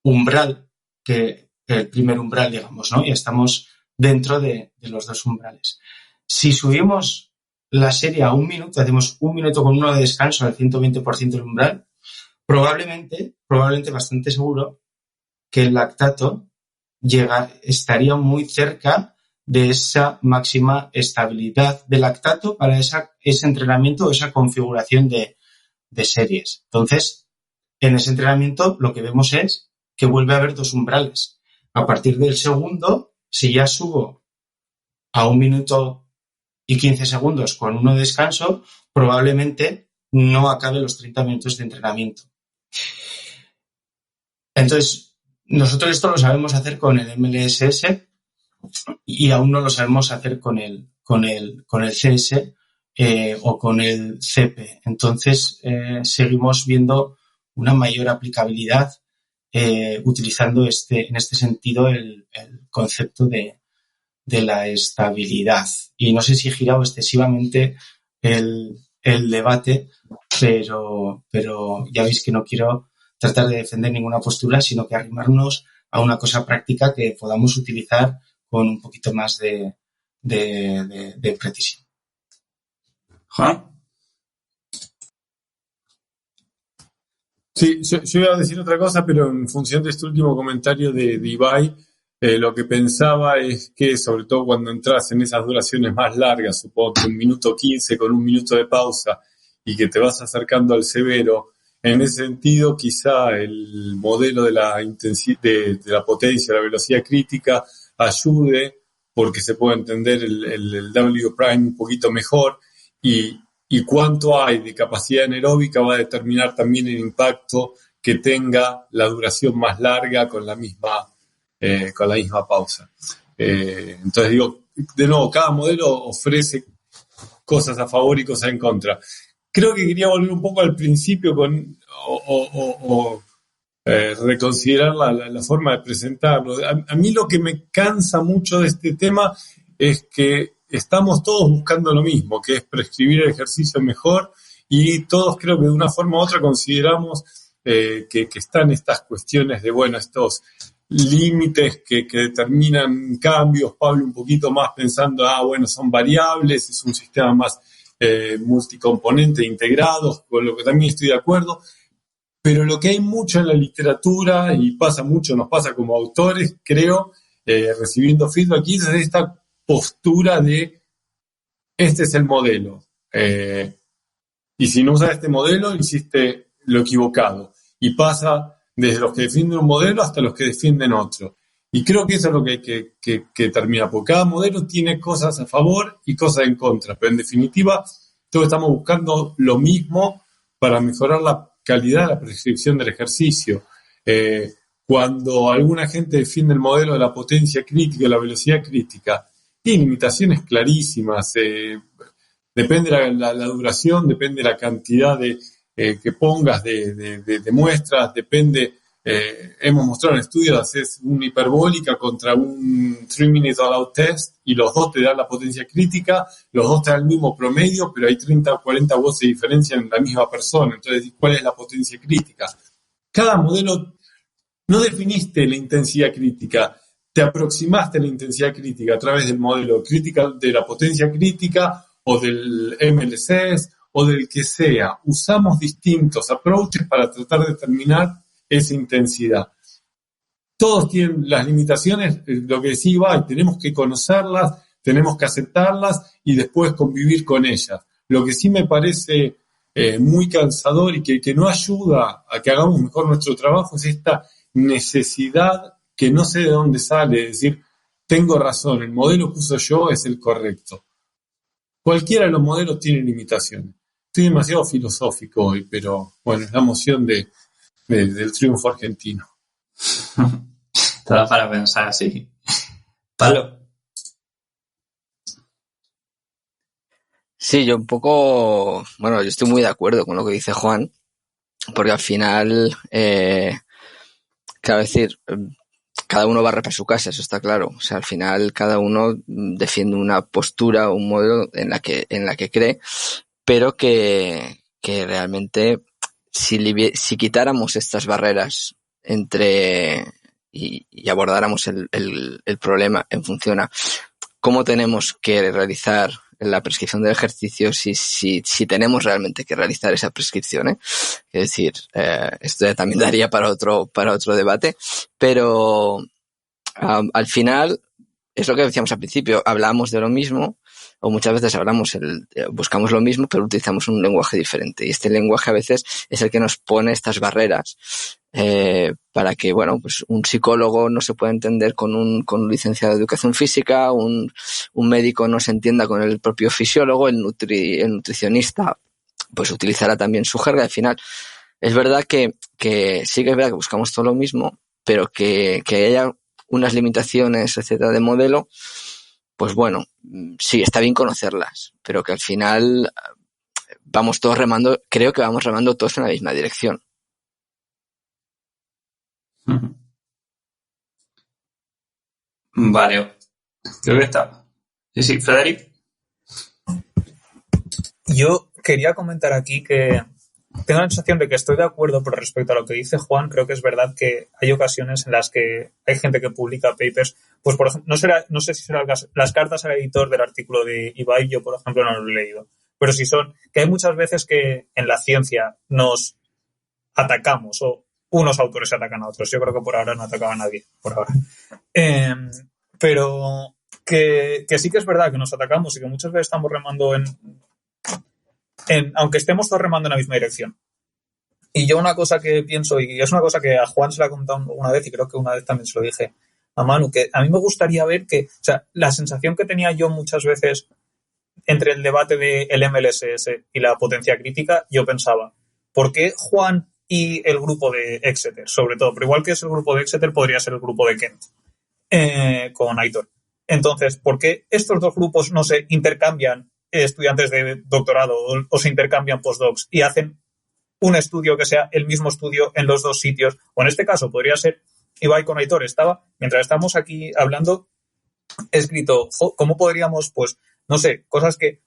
umbral, que el primer umbral, digamos, ¿no? Y estamos dentro de los dos umbrales. Si subimos la serie a un minuto, hacemos un minuto con uno de descanso al 120% del umbral, probablemente, bastante seguro, que el lactato estaría muy cerca de esa máxima estabilidad de lactato para ese entrenamiento o esa configuración de series. Entonces, en ese entrenamiento lo que vemos es que vuelve a haber dos umbrales. A partir del segundo, si ya subo a 1 minuto y 15 segundos con uno de descanso, probablemente no acabe los 30 minutos de entrenamiento. Entonces, nosotros esto lo sabemos hacer con el MLSS y aún no lo sabemos hacer con el CS o con el CP. Entonces, seguimos viendo una mayor aplicabilidad utilizando en este sentido el concepto de la estabilidad. Y no sé si he girado excesivamente el debate, pero ya veis que no quiero tratar de defender ninguna postura, sino que arrimarnos a una cosa práctica que podamos utilizar con un poquito más de precisión. Juan. Sí, yo iba a decir otra cosa, pero en función de este último comentario de Ibai, lo que pensaba es que, sobre todo cuando entras en esas duraciones más largas, supongo que 1 minuto 15 con 1 minuto de pausa, y que te vas acercando al severo, en ese sentido quizá el modelo de la de la potencia, la velocidad crítica, ayude, porque se puede entender el W prime un poquito mejor, y cuánto hay de capacidad anaeróbica va a determinar también el impacto que tenga la duración más larga con la misma pausa. Entonces digo, de nuevo, cada modelo ofrece cosas a favor y cosas en contra. Creo que quería volver un poco al principio reconsiderar la forma de presentarlo. A mí lo que me cansa mucho de este tema es que estamos todos buscando lo mismo, que es prescribir el ejercicio mejor, y todos creo que de una forma u otra consideramos que están estas cuestiones de, bueno, estos límites que determinan cambios. Pablo un poquito más pensando, bueno, son variables, es un sistema más multicomponente, integrado, con lo que también estoy de acuerdo. Pero lo que hay mucho en la literatura, y pasa mucho, nos pasa como autores, creo, recibiendo feedback, es esta postura de este es el modelo. Y si no usas este modelo, hiciste lo equivocado. Y pasa desde los que defienden un modelo hasta los que defienden otro. Y creo que eso es lo que hay que terminar, porque cada modelo tiene cosas a favor y cosas en contra. Pero en definitiva, todos estamos buscando lo mismo para mejorar la calidad de la prescripción del ejercicio. Cuando alguna gente defiende el modelo de la potencia crítica y la velocidad crítica, tiene limitaciones clarísimas. Depende la duración, depende la cantidad que pongas de muestras, depende. Hemos mostrado en estudios, haces una hiperbólica contra un 3-minute all-out test y los dos te dan la potencia crítica, los dos te dan el mismo promedio, pero hay 30 o 40 watts de diferencia en la misma persona. Entonces, ¿cuál es la potencia crítica? Cada modelo, no definiste la intensidad crítica, te aproximaste a la intensidad crítica a través del modelo crítica, de la potencia crítica o del MLCs o del que sea. Usamos distintos approaches para tratar de determinar esa intensidad. Todos tienen las limitaciones, lo que decía Ibai, tenemos que conocerlas, tenemos que aceptarlas y después convivir con ellas. Lo que sí me parece muy cansador y que no ayuda a que hagamos mejor nuestro trabajo es esta necesidad que no sé de dónde sale, de decir, tengo razón, el modelo que uso yo es el correcto. Cualquiera de los modelos tiene limitaciones. Estoy demasiado filosófico hoy, pero bueno, es la emoción del triunfo argentino. Todo para pensar así. Pablo. Sí, yo un poco, bueno, yo estoy muy de acuerdo con lo que dice Juan, porque al final, claro, decir, cada uno barre para su casa, eso está claro. O sea, al final cada uno defiende una postura, un modelo en la que cree, pero que realmente si quitáramos estas barreras y abordáramos el problema en función a cómo tenemos que realizar la prescripción del ejercicio, si tenemos realmente que realizar esa prescripción, es decir, esto ya también daría para otro debate, pero al final es lo que decíamos al principio, hablamos de lo mismo, o muchas veces buscamos lo mismo, pero utilizamos un lenguaje diferente. Y este lenguaje a veces es el que nos pone estas barreras para que, bueno, pues un psicólogo no se pueda entender con un licenciado de educación física, un médico no se entienda con el propio fisiólogo, el nutricionista pues utilizará también su jerga. Al final es verdad que sí que es verdad que buscamos todo lo mismo, pero que haya unas limitaciones, etcétera, de modelo, pues bueno, sí, está bien conocerlas, pero que al final vamos todos remando, creo que vamos remando todos en la misma dirección. Vale, creo que está. Sí, Frederic. Yo quería comentar aquí que tengo la sensación de que estoy de acuerdo, pero respecto a lo que dice Juan, creo que es verdad que hay ocasiones en las que hay gente que publica papers, pues por ejemplo, no sé si serán las cartas al editor del artículo de Ibai, yo por ejemplo no lo he leído, pero sí son, que hay muchas veces que en la ciencia nos atacamos o unos autores atacan a otros. Yo creo que por ahora no atacaba a nadie, por ahora. Pero que sí que es verdad que nos atacamos y que muchas veces estamos remando aunque estemos todos remando en la misma dirección. Y yo una cosa que pienso, y es una cosa que a Juan se la he contado una vez, y creo que una vez también se lo dije a Manu, que a mí me gustaría ver que, o sea, la sensación que tenía yo muchas veces entre el debate del MLSS y la potencia crítica, yo pensaba, ¿por qué Juan y el grupo de Exeter, sobre todo? Pero igual que es el grupo de Exeter, podría ser el grupo de Kent, con Aitor. Entonces, ¿por qué estos dos grupos no se intercambian estudiantes de doctorado o se intercambian postdocs y hacen un estudio que sea el mismo estudio en los dos sitios. O en este caso podría ser Ibai con Aitor. Mientras estamos aquí hablando, he escrito cómo podríamos, pues, no sé, cosas que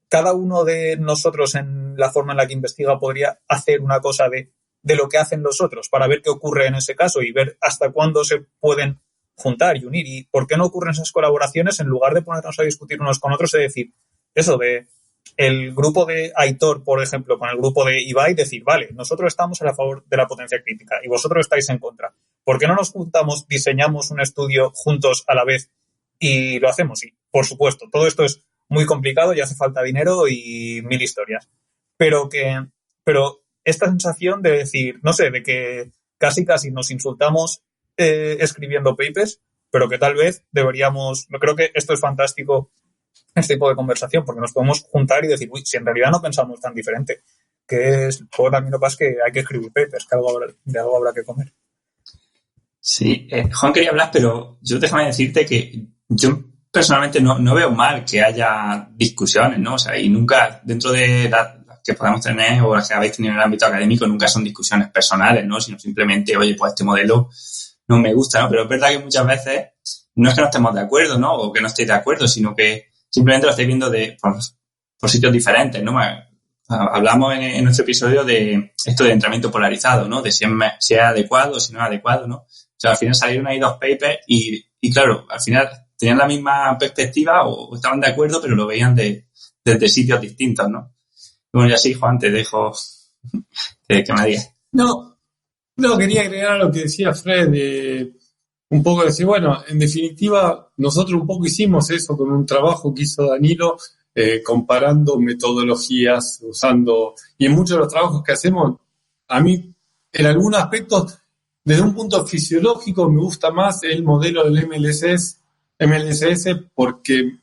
cada uno de nosotros en la forma en la que investiga podría hacer una cosa de lo que hacen los otros para ver qué ocurre en ese caso y ver hasta cuándo se pueden juntar y unir y por qué no ocurren esas colaboraciones en lugar de ponernos a discutir unos con otros y decir eso de el grupo de Aitor, por ejemplo, con el grupo de Ibai, decir, vale, nosotros estamos a favor de la potencia crítica y vosotros estáis en contra. ¿Por qué no nos juntamos, diseñamos un estudio juntos a la vez y lo hacemos? Y, por supuesto, todo esto es muy complicado y hace falta dinero y 1000 historias. Pero esta sensación de decir, no sé, de que casi nos insultamos escribiendo papers, pero que tal vez deberíamos, creo que esto es fantástico, este tipo de conversación, porque nos podemos juntar y decir, uy, si en realidad no pensamos tan diferente, que es, luego también lo que pasa es que hay que escribir papers, que de algo habrá que comer. Sí, Juan quería hablar, pero yo déjame decirte que yo personalmente no veo mal que haya discusiones, ¿no? O sea, y nunca, dentro de las que podamos tener o las que habéis tenido en el ámbito académico, nunca son discusiones personales, ¿no? Sino simplemente, oye, pues este modelo no me gusta, ¿no? Pero es verdad que muchas veces no es que no estemos de acuerdo, ¿no? O que no estéis de acuerdo, sino que simplemente lo estáis viendo por sitios diferentes, ¿no? Hablamos en nuestro episodio de esto de entrenamiento polarizado, ¿no? De si es adecuado o si no es adecuado, ¿no? O sea, al final salieron ahí dos papers y claro, al final tenían la misma perspectiva o estaban de acuerdo, pero lo veían desde sitios distintos, ¿no? Bueno, y así, Juan, te dejo que me digas. No, quería agregar a lo que decía Fred, un poco decir, bueno, en definitiva, nosotros un poco hicimos eso con un trabajo que hizo Danilo, comparando metodologías, y en muchos de los trabajos que hacemos, a mí, en algunos aspectos, desde un punto fisiológico, me gusta más el modelo del MLSS porque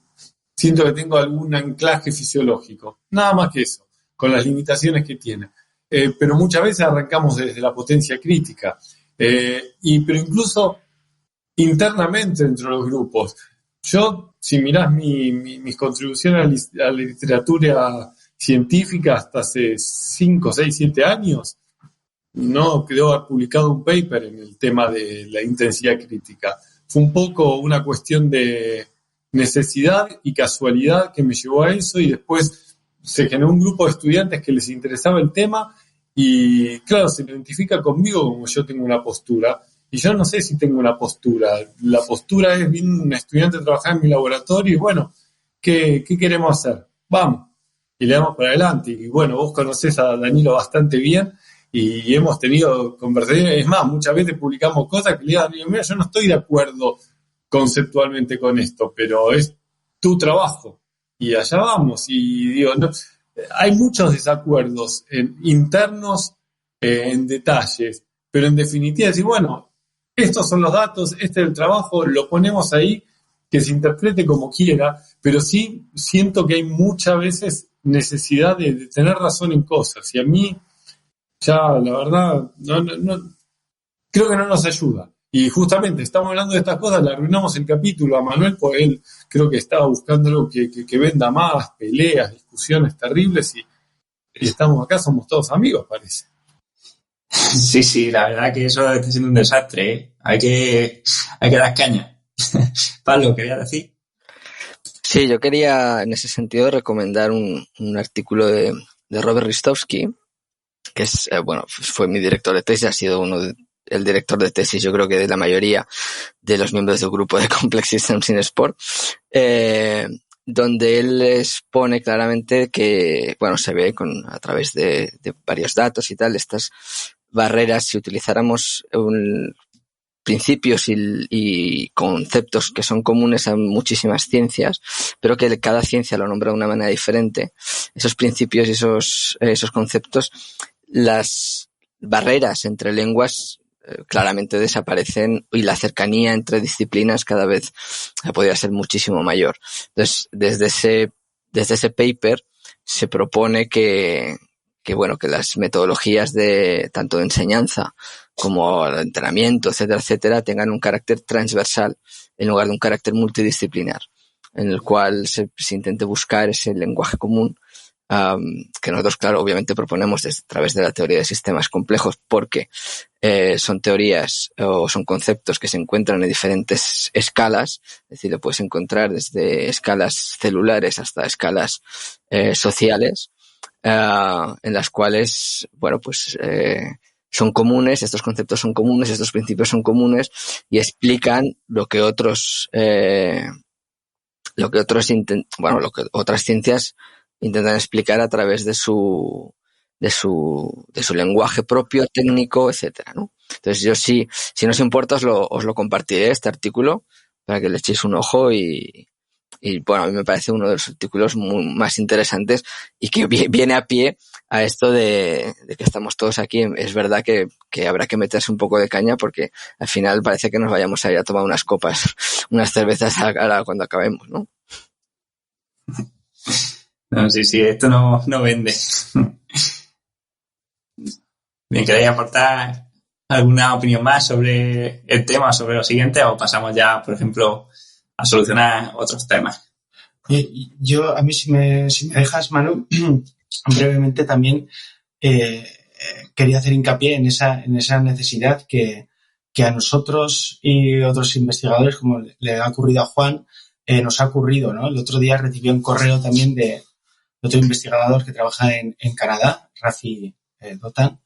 siento que tengo algún anclaje fisiológico. Nada más que eso, con las limitaciones que tiene. Pero muchas veces arrancamos desde la potencia crítica. Pero incluso internamente entre los grupos. Yo, si mirás mis contribuciones a la literatura científica hasta hace 5, 6, 7 años, no quedó haber publicado un paper en el tema de la intensidad crítica. Fue un poco una cuestión de necesidad y casualidad que me llevó a eso y después se generó un grupo de estudiantes que les interesaba el tema y, claro, se identifica conmigo como yo tengo una postura. Y yo no sé si tengo una postura. La postura es, viene un estudiante a trabajar en mi laboratorio y bueno, ¿qué queremos hacer? Vamos. Y le damos para adelante. Y bueno, vos conocés a Danilo bastante bien y hemos tenido conversaciones. Es más, muchas veces publicamos cosas que le digo, mira, yo no estoy de acuerdo conceptualmente con esto, pero es tu trabajo. Y allá vamos. Y digo, no, hay muchos desacuerdos internos en detalles, pero en definitiva decir, bueno, estos son los datos, este es el trabajo, lo ponemos ahí, que se interprete como quiera, pero sí siento que hay muchas veces necesidad de tener razón en cosas. Y a mí, ya la verdad, no creo que no nos ayuda. Y justamente estamos hablando de estas cosas, le arruinamos el capítulo a Manuel, porque él creo que estaba buscando algo que venda más, peleas, discusiones terribles, y estamos acá, somos todos amigos, parece. Sí, la verdad que eso está siendo un desastre, ¿eh? Hay que dar caña. Pablo, ¿querías decir? Sí, yo quería en ese sentido recomendar un artículo de Robert Ristovsky, que es, fue mi director de tesis, ha sido el director de tesis, yo creo que de la mayoría de los miembros del grupo de Complex Systems in Sport, donde él expone claramente que, se ve a través de varios datos y tal, estas barreras, si utilizáramos principios y conceptos que son comunes a muchísimas ciencias, pero que cada ciencia lo nombra de una manera diferente, esos principios y esos conceptos, las barreras entre lenguas claramente desaparecen y la cercanía entre disciplinas cada vez podría ser muchísimo mayor. Entonces, desde ese paper se propone que las metodologías tanto de enseñanza como de entrenamiento, etcétera, tengan un carácter transversal en lugar de un carácter multidisciplinar, en el cual se intente buscar ese lenguaje común que nosotros, claro, obviamente proponemos a través de la teoría de sistemas complejos, porque son teorías o son conceptos que se encuentran en diferentes escalas, es decir, lo puedes encontrar desde escalas celulares hasta escalas sociales, en las cuales, bueno, pues son comunes, estos conceptos son comunes, estos principios son comunes y explican lo que otras ciencias intentan explicar a través de su lenguaje propio, técnico, etcétera, ¿no? Entonces yo si no os importa os lo compartiré, este artículo, para que le echéis un ojo y bueno, a mí me parece uno de los artículos más interesantes y que viene a pie a esto de que estamos todos aquí. Es verdad que habrá que meterse un poco de caña, porque al final parece que nos vayamos a ir a tomar unas copas, unas cervezas ahora cuando acabemos, ¿no? No, sí, esto no vende. Bien, ¿queréis aportar alguna opinión más sobre el tema, sobre lo siguiente, o pasamos ya, por ejemplo, a solucionar otros temas? A mí, si me dejas, Manu, brevemente también quería hacer hincapié en esa necesidad que a nosotros y otros investigadores, como le ha ocurrido a Juan, nos ha ocurrido, ¿no? El otro día recibí un correo también de otro investigador que trabaja en Canadá, Rafi Dotan,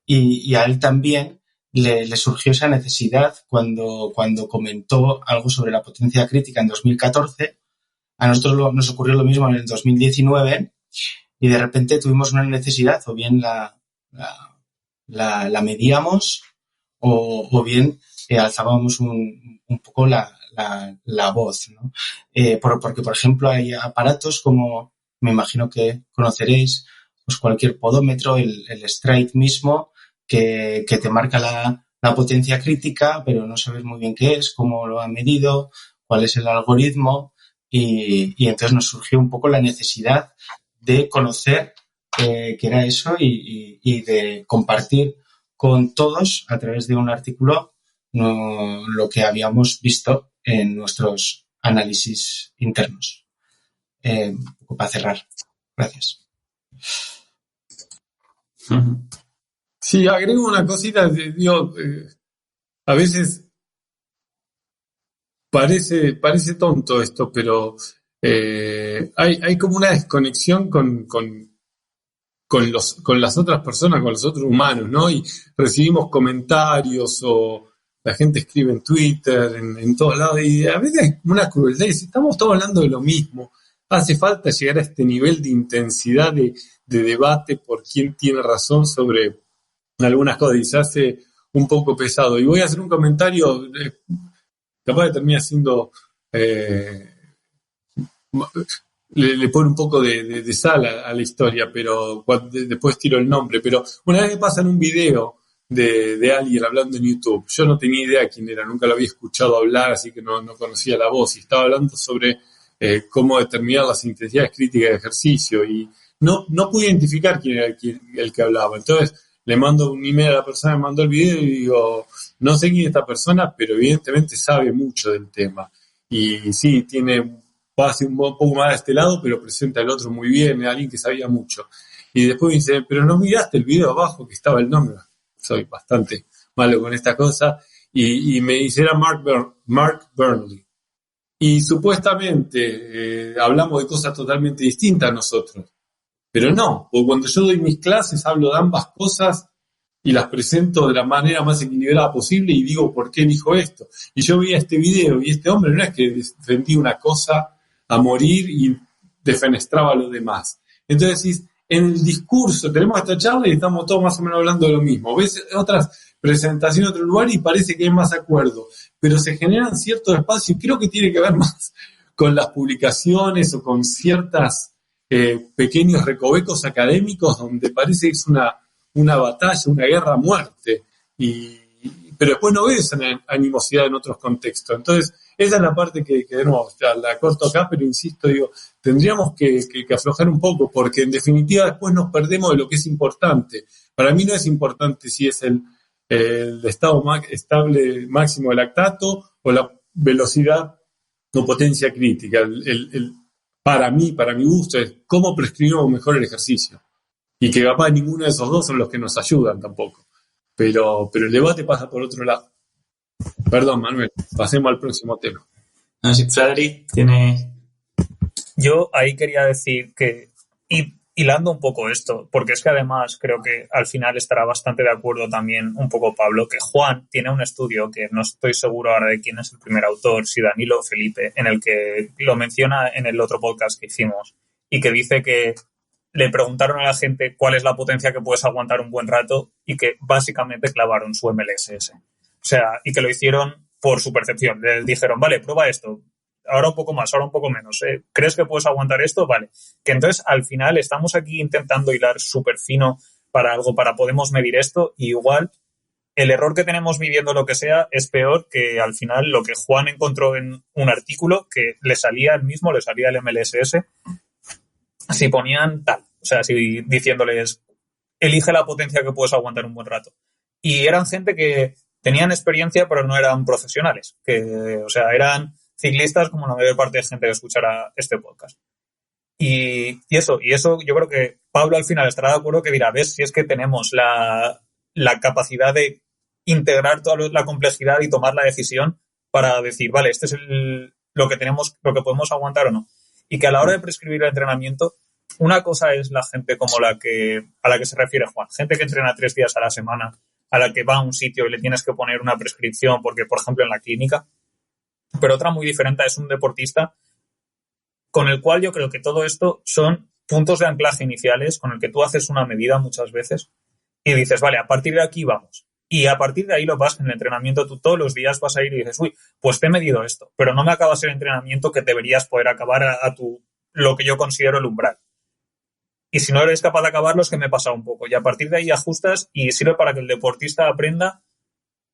y a él también le surgió esa necesidad cuando comentó algo sobre la potencia crítica en 2014. A nosotros nos ocurrió lo mismo en el 2019 y de repente tuvimos una necesidad, o bien la medíamos o bien alzábamos un poco la voz, ¿no? Porque, por ejemplo, hay aparatos como, me imagino que conoceréis, pues cualquier podómetro, el Stride mismo, que te marca la potencia crítica, pero no sabes muy bien qué es, cómo lo ha medido, cuál es el algoritmo, y entonces nos surgió un poco la necesidad de conocer qué era eso y de compartir con todos a través de un artículo lo que habíamos visto en nuestros análisis internos. Un poco para cerrar. Gracias. Sí, agrego una cosita. A veces parece tonto esto, pero hay como una desconexión con las otras personas, con los otros humanos, ¿no? Y recibimos comentarios o la gente escribe en Twitter, en todos lados, y a veces es una crueldad. Y estamos todos hablando de lo mismo. Hace falta llegar a este nivel de intensidad de debate por quién tiene razón sobre algunas cosas, y se hace un poco pesado. Y voy a hacer un comentario, capaz de terminar siendo... le pone un poco de sal a la historia, pero después tiro el nombre. Pero una vez me pasan un video de alguien hablando en YouTube. Yo no tenía idea quién era, nunca lo había escuchado hablar, así que no conocía la voz. Y estaba hablando sobre cómo determinar las intensidades críticas de ejercicio. Y no pude identificar quién era el que hablaba. Entonces le mando un email a la persona que me mandó el video y digo, no sé quién es esta persona, pero evidentemente sabe mucho del tema. Y sí, pasa un poco más de este lado, pero presenta el otro muy bien, alguien que sabía mucho. Y después me dice, pero no miraste el video abajo que estaba el nombre. Soy bastante malo con esta cosa. Y me dice, era Mark Burnley. Y supuestamente hablamos de cosas totalmente distintas a nosotros. Pero no, porque cuando yo doy mis clases hablo de ambas cosas y las presento de la manera más equilibrada posible y digo por qué dijo esto. Y yo veía este video y este hombre no es que defendía una cosa a morir y defenestraba a los demás. Entonces, en el discurso tenemos esta charla y estamos todos más o menos hablando de lo mismo. Ves otras presentaciones en otro lugar y parece que hay más acuerdo, pero se generan ciertos espacios, y creo que tiene que ver más con las publicaciones o con ciertas pequeños recovecos académicos donde parece que es una batalla, una guerra a muerte, pero después no ves animosidad en otros contextos. Entonces, esa es la parte que de nuevo, la corto acá, pero insisto, tendríamos que aflojar un poco, porque en definitiva después nos perdemos de lo que es importante. Para mí no es importante si es el estado estable máximo de lactato o la velocidad o potencia crítica. para mí, para mi gusto, es cómo prescribimos mejor el ejercicio. Y que capaz ninguno de esos dos son los que nos ayudan tampoco. Pero el debate pasa por otro lado. Perdón, Manuel, pasemos al próximo tema. No sé si Frederick tiene... Yo ahí quería decir que, hilando un poco esto, porque es que además creo que al final estará bastante de acuerdo también un poco Pablo, que Juan tiene un estudio que no estoy seguro ahora de quién es el primer autor, si Danilo o Felipe, en el que lo menciona en el otro podcast que hicimos y que dice que le preguntaron a la gente cuál es la potencia que puedes aguantar un buen rato y que básicamente clavaron su MLSS. O sea, y que lo hicieron por su percepción. Les dijeron, vale, prueba esto. Ahora un poco más, ahora un poco menos. ¿Crees que puedes aguantar esto? Vale. Que entonces, al final, estamos aquí intentando hilar súper fino para algo, para podemos medir esto, y igual el error que tenemos midiendo lo que sea es peor que al final lo que Juan encontró en un artículo que le salía el mismo, le salía el MLSS, si ponían tal. O sea, si diciéndoles, elige la potencia que puedes aguantar un buen rato. Y eran gente que tenían experiencia, pero no eran profesionales. O sea, eran ciclistas como la mayor parte de gente que escuchará este podcast. Y eso yo creo que Pablo al final estará de acuerdo que dirá, ves, si es que tenemos la capacidad de integrar toda la complejidad y tomar la decisión para decir, vale, este es lo que tenemos, lo que podemos aguantar o no. Y que a la hora de prescribir el entrenamiento, una cosa es la gente como a la que se refiere Juan, gente que entrena 3 días a la semana, a la que va a un sitio y le tienes que poner una prescripción porque, por ejemplo, en la clínica. Pero otra muy diferente es un deportista con el cual yo creo que todo esto son puntos de anclaje iniciales con el que tú haces una medida muchas veces y dices, vale, a partir de aquí vamos. Y a partir de ahí lo vas en el entrenamiento, tú todos los días vas a ir y dices, uy, pues te he medido esto, pero no me acabas el entrenamiento que deberías poder acabar a lo que yo considero el umbral. Y si no eres capaz de acabarlo es que me he pasado un poco. Y a partir de ahí ajustas y sirve para que el deportista aprenda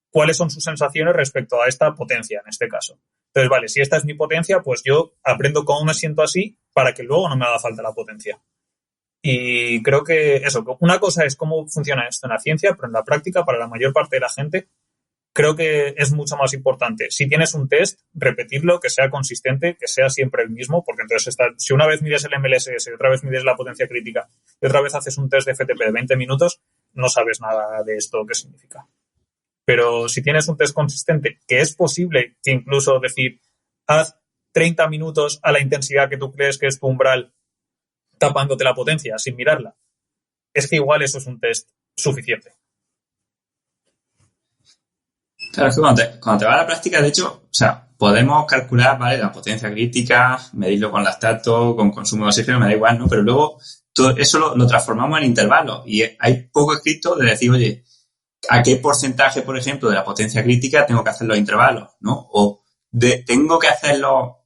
cuáles son sus sensaciones respecto a esta potencia, en este caso. Entonces, vale, si esta es mi potencia, pues yo aprendo cómo me siento así para que luego no me haga falta la potencia. Y creo que eso, una cosa es cómo funciona esto en la ciencia, pero en la práctica, para la mayor parte de la gente, creo que es mucho más importante. Si tienes un test, repetirlo, que sea consistente, que sea siempre el mismo, porque entonces si una vez mides el MLSS, otra vez mides la potencia crítica y otra vez haces un test de FTP de 20 minutos, no sabes nada de esto qué significa. Pero si tienes un test consistente, que es posible que incluso decir, haz 30 minutos a la intensidad que tú crees que es tu umbral, tapándote la potencia sin mirarla, es que igual eso es un test suficiente. Claro, es que cuando te va a la práctica, de hecho, o sea, podemos calcular, ¿vale?, la potencia crítica, medirlo con lactato, con consumo de oxígeno, me da igual, ¿no? Pero luego todo eso lo transformamos en intervalos y hay poco escrito de decir, oye, ¿a qué porcentaje, por ejemplo, de la potencia crítica tengo que hacer los intervalos, ¿no? O tengo que hacerlos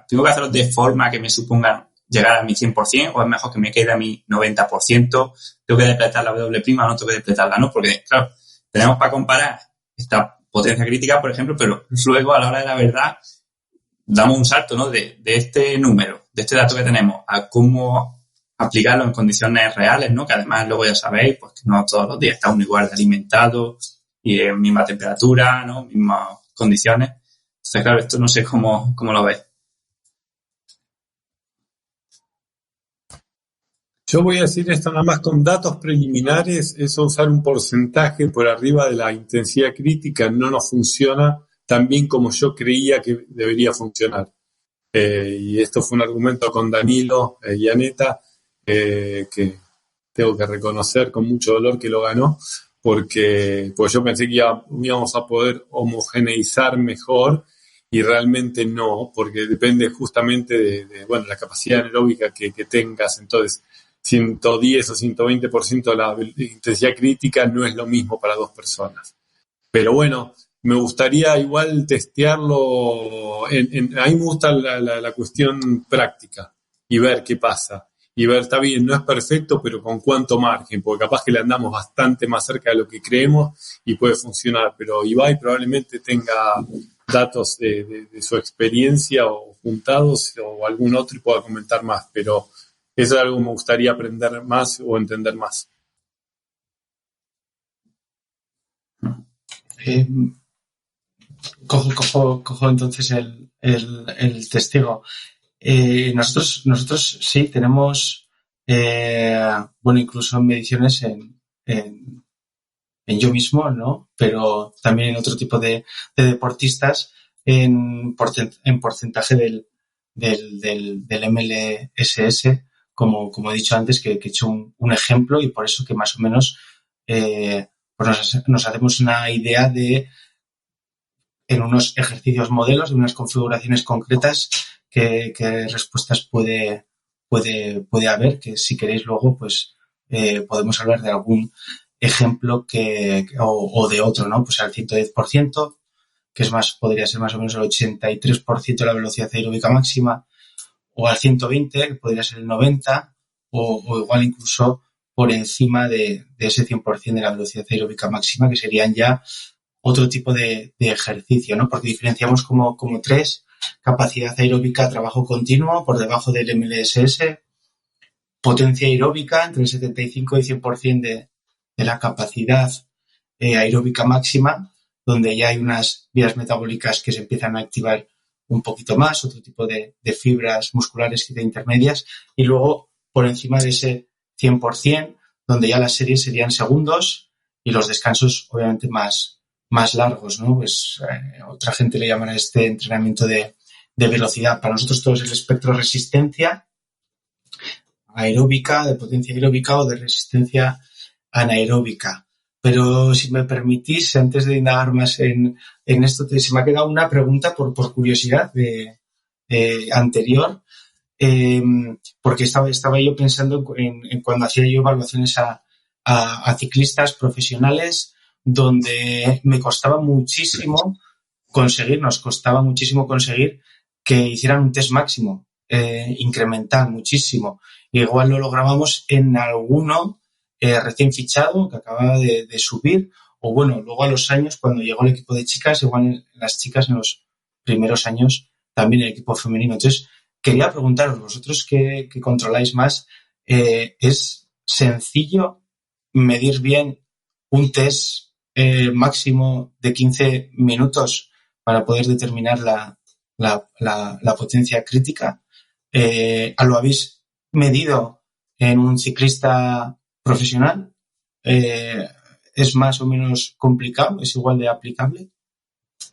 tengo que hacerlos de forma que me supongan llegar a mi 100%, o es mejor que me quede a mi 90%, tengo que depletar la W' o no tengo que depletarla, ¿no? Porque, claro, tenemos para comparar esta potencia crítica, por ejemplo, pero luego a la hora de la verdad damos un salto, ¿no? De este número, de este dato que tenemos, a cómo aplicarlo en condiciones reales, ¿no? Que además luego ya sabéis, pues que no todos los días está uno igual de alimentado y en misma temperatura, ¿no? Mismas condiciones. Entonces, claro, esto no sé cómo lo veis. Yo voy a decir esto nada más con datos preliminares, eso usar un porcentaje por arriba de la intensidad crítica no nos funciona tan bien como yo creía que debería funcionar. Y esto fue un argumento con Danilo y Aneta, que tengo que reconocer con mucho dolor que lo ganó, porque yo pensé que íbamos a poder homogeneizar mejor y realmente no, porque depende justamente de la capacidad anaeróbica que tengas. Entonces, 110 o 120% de la intensidad crítica no es lo mismo para 2 personas. Pero bueno, me gustaría igual testearlo. A mí me gusta la cuestión práctica y ver qué pasa. Y ver, está bien, no es perfecto, pero con cuánto margen, porque capaz que le andamos bastante más cerca de lo que creemos y puede funcionar. Pero Ibai probablemente tenga datos de su experiencia o juntados o algún otro y pueda comentar más, pero eso es algo que me gustaría aprender más o entender más. Cojo entonces el testigo. Nosotros sí tenemos, incluso mediciones en yo mismo, ¿no? Pero también en otro tipo de deportistas en porcentaje del MLSS, como he dicho antes, que he hecho un ejemplo, y por eso que más o menos pues nos hacemos una idea de, en unos ejercicios modelos, de unas configuraciones concretas, qué respuestas puede haber, que si queréis luego pues podemos hablar de algún ejemplo o de otro, ¿no? Pues al 110%, que podría ser más o menos el 83% de la velocidad aeróbica máxima, o al 120, que podría ser el 90%, o igual incluso por encima de ese 100% de la velocidad aeróbica máxima, que serían ya otro tipo de ejercicio, ¿no? Porque diferenciamos como tres: capacidad aeróbica, trabajo continuo, por debajo del MLSS; potencia aeróbica, entre el 75 y 100% de la capacidad aeróbica máxima, donde ya hay unas vías metabólicas que se empiezan a activar un poquito más, otro tipo de fibras musculares y de intermedias; y luego por encima de ese 100%, donde ya las series serían segundos y los descansos obviamente más largos, ¿no? Pues otra gente le llamará este entrenamiento de velocidad. Para nosotros todo es el espectro de resistencia aeróbica, de potencia aeróbica o de resistencia anaeróbica. Pero si me permitís, antes de indagar más en esto, se me ha quedado una pregunta por curiosidad anterior, porque estaba yo pensando en cuando hacía yo evaluaciones a ciclistas profesionales, donde nos costaba muchísimo conseguir que hicieran un test máximo, incrementar muchísimo. Y igual lo lográbamos en alguno recién fichado, que acababa de subir, o bueno, luego a los años, cuando llegó el equipo de chicas, igual las chicas en los primeros años también el equipo femenino. Entonces, quería preguntaros, vosotros que controláis más, ¿es sencillo medir bien un test máximo de 15 minutos para poder determinar la potencia crítica? ¿Lo habéis medido en un ciclista profesional? ¿Es más o menos complicado? ¿Es igual de aplicable?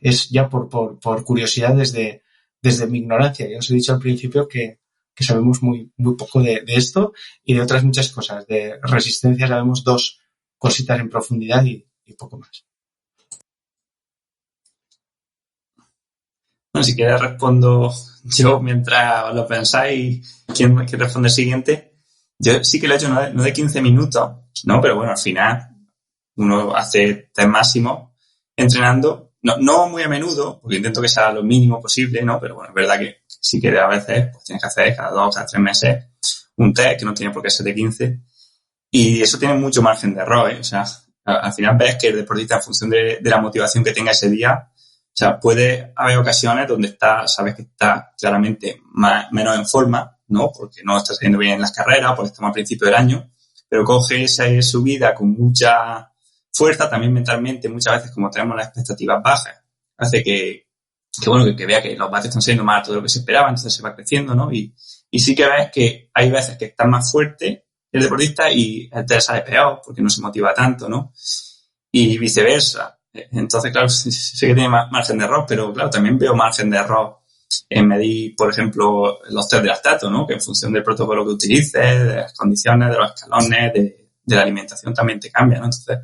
Es ya por curiosidad desde mi ignorancia. Ya os he dicho al principio que sabemos muy poco de esto, y de otras muchas cosas. De resistencia sabemos 2 cositas en profundidad y poco más. Bueno, si quieres respondo yo mientras lo pensáis. ¿Quién responde el siguiente? Yo sí que lo he hecho no de 15 minutos, ¿no? Pero bueno, al final uno hace test máximo entrenando, no muy a menudo, porque intento que sea lo mínimo posible, ¿no? Pero bueno, es verdad que sí que a veces pues tienes que hacer cada 2 o 3 meses un test, que no tiene por qué ser de 15, y eso tiene mucho margen de error, ¿eh? O sea, al final ves que el deportista, en función de la motivación que tenga ese día, o sea, puede haber ocasiones donde sabes que está claramente menos en forma, ¿no? Porque no está saliendo bien en las carreras, porque estamos al principio del año, pero coge esa subida con mucha fuerza, también mentalmente, muchas veces, como tenemos las expectativas bajas, hace que vea que los vatios están siendo más altos de lo que se esperaba, entonces se va creciendo, ¿no? Y sí que ves que hay veces que está más fuerte el deportista y el test sale peor, porque no se motiva tanto, ¿no? Y viceversa. Entonces, claro, sé que tiene margen de error, pero claro, también veo margen de error en medir, por ejemplo, los test de lactato, ¿no? Que en función del protocolo que utilices, de las condiciones, de los escalones, de la alimentación también te cambia, ¿no? Entonces,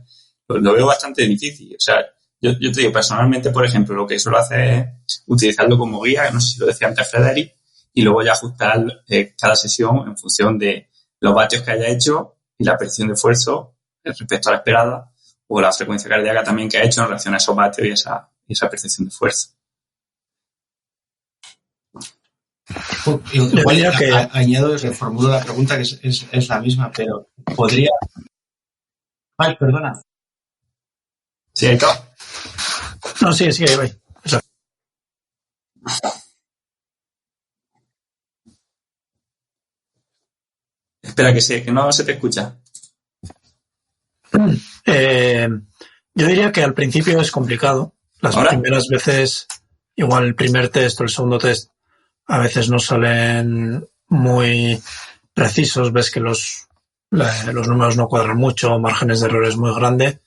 lo veo bastante difícil. O sea, yo te digo, personalmente, por ejemplo, lo que suelo hacer es utilizarlo como guía, no sé si lo decía antes Frederic, y luego ya ajustar cada sesión en función de los vatios que haya hecho y la percepción de esfuerzo respecto a la esperada, o la frecuencia cardíaca también que ha hecho en relación a esos vatios y esa percepción de esfuerzo. Igual añado y reformulo la pregunta, que es la misma, pero podría... Ay, perdona. ¿Sí, Héctor? No, sí, ahí voy. Espera, que no se te escucha. Yo diría que al principio es complicado. Las primeras veces, igual el primer test o el segundo test, a veces no salen muy precisos, ves que los números no cuadran mucho, márgenes de errores muy grandes,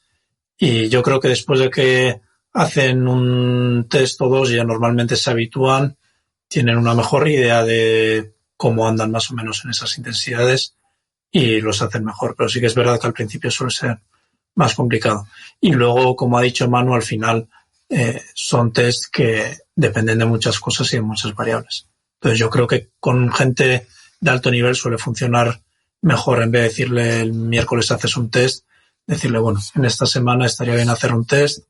y yo creo que después de que hacen un test o dos ya normalmente se habitúan, tienen una mejor idea de cómo andan más o menos en esas intensidades y los hacen mejor, pero sí que es verdad que al principio suele ser más complicado. Y luego, como ha dicho Manu, al final son test que dependen de muchas cosas y de muchas variables. Entonces yo creo que con gente de alto nivel suele funcionar mejor, en vez de decirle el miércoles haces un test, decirle, bueno, en esta semana estaría bien hacer un test,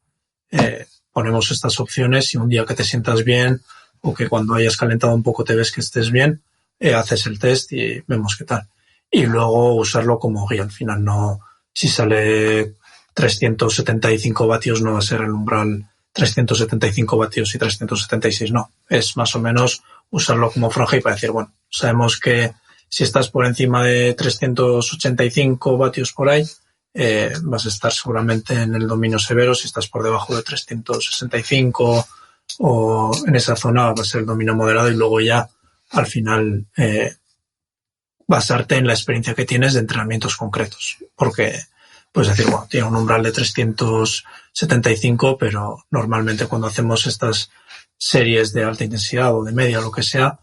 ponemos estas opciones y un día que te sientas bien o que cuando hayas calentado un poco te ves que estés bien, haces el test y vemos qué tal. Y luego usarlo como guía. Al final no, si sale 375 vatios no va a ser el umbral 375 vatios y 376, no. Es más o menos usarlo como franja y para decir, bueno, sabemos que si estás por encima de 385 vatios por ahí, vas a estar seguramente en el dominio severo. Si estás por debajo de 365 o en esa zona va a ser el dominio moderado y luego ya al final basarte en la experiencia que tienes de entrenamientos concretos. Porque puedes decir, bueno, tiene un umbral de 375, pero normalmente cuando hacemos estas series de alta intensidad o de media o lo que sea,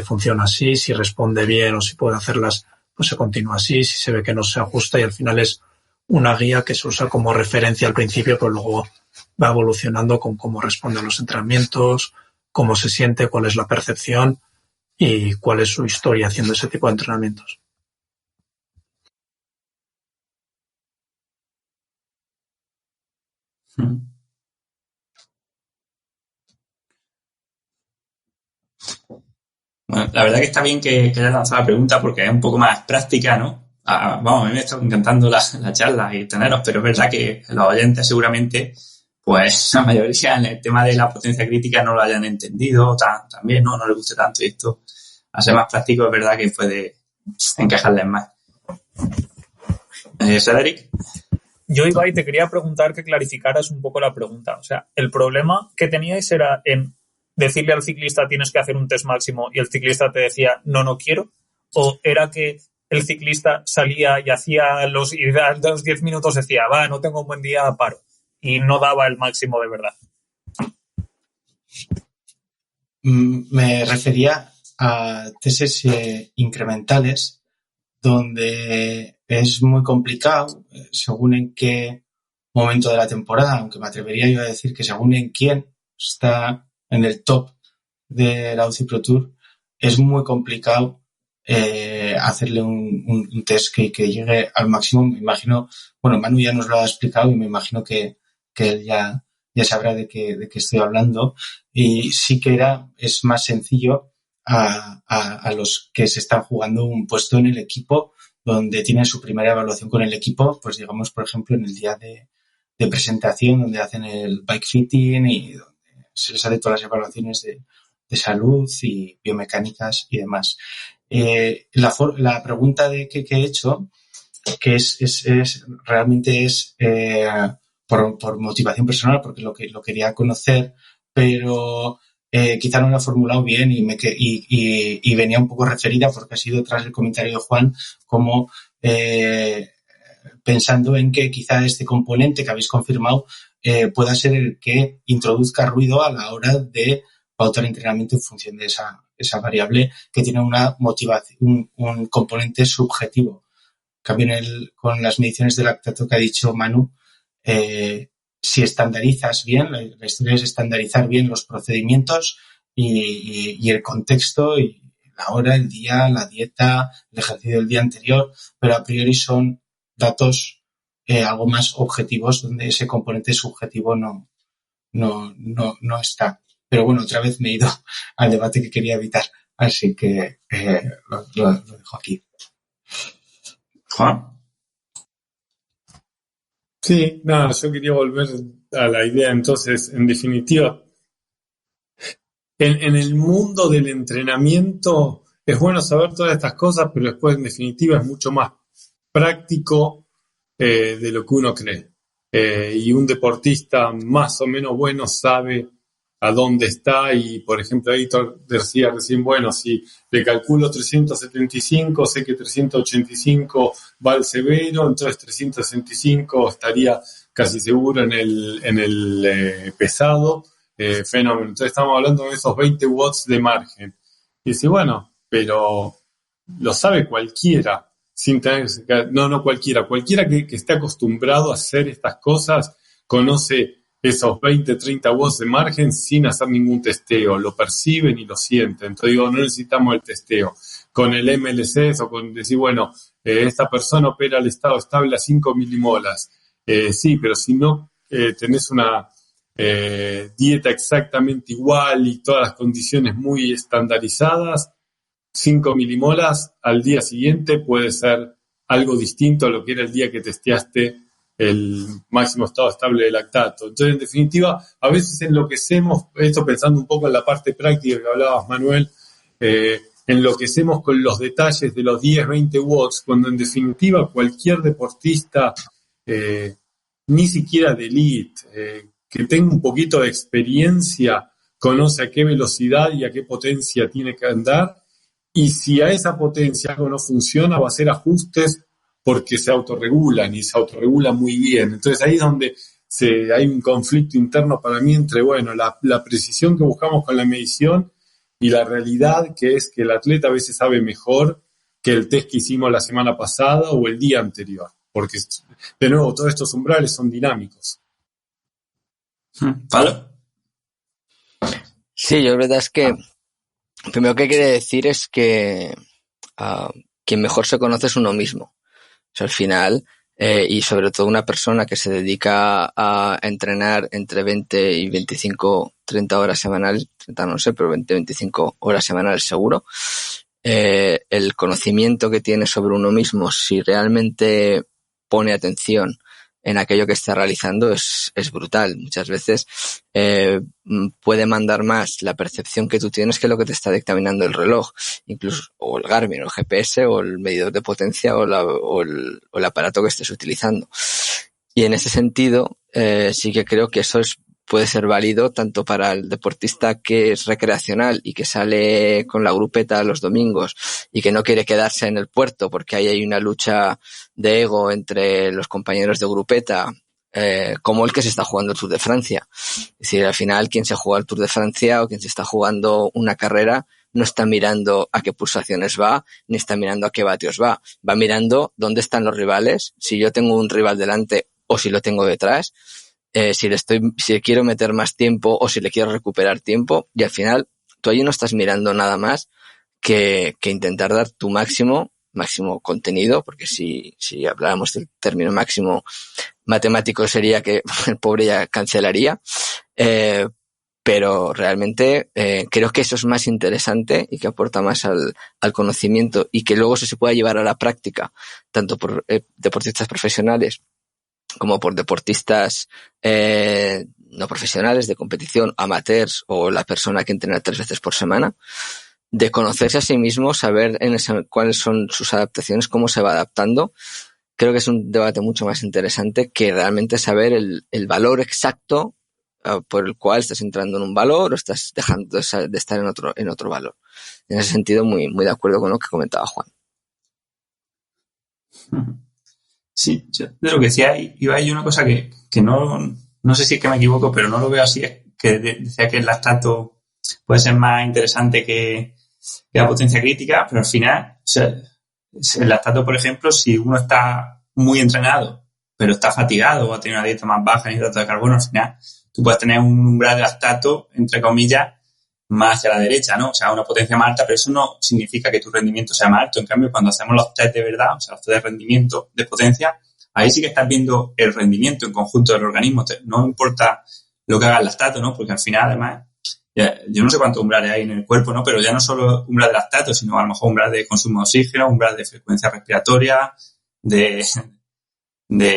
funciona así. Si responde bien o si puede hacerlas, pues se continúa así. Si se ve que no se ajusta y al final es una guía que se usa como referencia al principio, pero luego va evolucionando con cómo responden los entrenamientos, cómo se siente, cuál es la percepción y cuál es su historia haciendo ese tipo de entrenamientos. Bueno, la verdad que está bien que hayas lanzado la pregunta porque es un poco más práctica, ¿no? Vamos, a mí me está encantando la charla y teneros, pero es verdad que los oyentes seguramente, pues la mayoría en el tema de la potencia crítica no lo hayan entendido también, ¿no? No les guste tanto y esto, a ser más práctico, es verdad que puede encajarles más. Cedric. Yo, Ibai, te quería preguntar que clarificaras un poco la pregunta. O sea, el problema que teníais era en decirle al ciclista tienes que hacer un test máximo y el ciclista te decía no quiero, o era que el ciclista salía y hacía los 10 minutos decía no tengo un buen día, paro, y no daba el máximo de verdad. Me refería a testes incrementales donde es muy complicado según en qué momento de la temporada, aunque me atrevería yo a decir que según en quién está en el top de la UCI Pro Tour, es muy complicado hacerle un test que llegue al máximo. Me imagino, bueno, Manu ya nos lo ha explicado y me imagino que él ya sabrá de qué estoy hablando, y sí que es más sencillo a los que se están jugando un puesto en el equipo, donde tienen su primera evaluación con el equipo, pues digamos, por ejemplo, en el día de presentación, donde hacen el bike fitting y donde se les hace todas las evaluaciones de salud y biomecánicas y demás. La pregunta que he hecho, que realmente es por motivación personal, porque lo quería conocer, pero quizá no la he formulado bien y venía un poco referida porque ha sido tras el comentario de Juan, como pensando en que quizá este componente que habéis confirmado pueda ser el que introduzca ruido a la hora de pautar entrenamiento en función de esa variable que tiene una motivación, un componente subjetivo. También con las mediciones de lactato que ha dicho Manu, si estandarizas bien, la historia es estandarizar bien los procedimientos y el contexto y la hora, el día, la dieta, el ejercicio del día anterior, pero a priori son datos algo más objetivos donde ese componente subjetivo no está. Pero bueno, otra vez me he ido al debate que quería evitar, así que lo dejo aquí. Juan. Sí, nada, yo quería volver a la idea, entonces, en definitiva, en el mundo del entrenamiento es bueno saber todas estas cosas, pero después, en definitiva, es mucho más práctico de lo que uno cree. Y un deportista más o menos bueno sabe a dónde está y, por ejemplo, ahí decía recién, bueno, si le calculo 375, sé que 385 va al severo, entonces 365 estaría casi seguro en el pesado, fenómeno. Entonces estamos hablando de esos 20 watts de margen. Y dice, bueno, pero lo sabe cualquiera, sin tener, no cualquiera que esté acostumbrado a hacer estas cosas, conoce esos 20, 30 watts de margen sin hacer ningún testeo, lo perciben y lo sienten. Entonces digo, no necesitamos el testeo. Con el MLC o con decir, bueno, esta persona opera al estado estable a 5 milimolas. Sí, pero si no tenés una dieta exactamente igual y todas las condiciones muy estandarizadas, 5 milimolas al día siguiente puede ser algo distinto a lo que era el día que testeaste el máximo estado estable de lactato. Entonces, en definitiva, a veces enloquecemos, esto pensando un poco en la parte práctica que hablabas, Manuel, enloquecemos con los detalles de los 10, 20 watts, cuando en definitiva cualquier deportista, ni siquiera de elite, que tenga un poquito de experiencia, conoce a qué velocidad y a qué potencia tiene que andar, y si a esa potencia algo no funciona, va a hacer ajustes porque se autorregulan y se autorregulan muy bien. Entonces ahí es donde hay un conflicto interno para mí entre, bueno, la precisión que buscamos con la medición y la realidad que es que el atleta a veces sabe mejor que el test que hicimos la semana pasada o el día anterior. Porque, de nuevo, todos estos umbrales son dinámicos. ¿Pablo? Sí, yo la verdad es que lo primero que quiere decir es que quien mejor se conoce es uno mismo. O sea, al final, y sobre todo una persona que se dedica a entrenar entre 20 y 25, 30 horas semanales, 30 no sé, pero 20, 25 horas semanales seguro, el conocimiento que tiene sobre uno mismo, si realmente pone atención en aquello que está realizando, es brutal. Muchas veces puede mandar más la percepción que tú tienes que lo que te está dictaminando el reloj, incluso o el Garmin, o el GPS, o el medidor de potencia, o el aparato que estés utilizando. Y en ese sentido, sí que creo que eso puede ser válido tanto para el deportista que es recreacional y que sale con la grupeta los domingos y que no quiere quedarse en el puerto porque ahí hay una lucha de ego entre los compañeros de grupeta, como el que se está jugando el Tour de Francia. Es decir, al final quien se juega el Tour de Francia o quien se está jugando una carrera no está mirando a qué pulsaciones va, ni está mirando a qué vatios va mirando dónde están los rivales, si yo tengo un rival delante o si lo tengo detrás, si le quiero meter más tiempo o si le quiero recuperar tiempo, y al final tú ahí no estás mirando nada más que intentar dar tu máximo contenido, porque si habláramos del término máximo matemático sería que el pobre ya cancelaría, pero realmente creo que eso es más interesante y que aporta más al conocimiento y que luego eso se pueda llevar a la práctica, tanto por deportistas profesionales como por deportistas no profesionales de competición, amateurs o la persona que entrena 3 veces por semana, de conocerse a sí mismo, saber cuáles son sus adaptaciones, cómo se va adaptando. Creo que es un debate mucho más interesante que realmente saber el valor exacto por el cual estás entrando en un valor o estás dejando de estar en otro valor. En ese sentido, muy, muy de acuerdo con lo que comentaba Juan. Sí, yo de lo que decía iba ahí una cosa que no sé si es que me equivoco, pero no lo veo así, es que decía que el lactato puede ser más interesante que la potencia crítica, pero al final, o sea, el lactato, por ejemplo, si uno está muy entrenado, pero está fatigado o ha tenido una dieta más baja en hidratos de carbono, al final tú puedes tener un umbral de lactato, entre comillas, más hacia la derecha, ¿no? O sea, una potencia más alta, pero eso no significa que tu rendimiento sea más alto. En cambio, cuando hacemos los test de verdad, o sea, los test de rendimiento, de potencia, ahí sí que estás viendo el rendimiento en conjunto del organismo. No importa lo que haga el lactato, ¿no? Porque al final, además, yo no sé cuántos umbrales hay en el cuerpo, ¿no? Pero ya no solo umbral de lactato, sino a lo mejor umbral de consumo de oxígeno, umbral de frecuencia respiratoria, de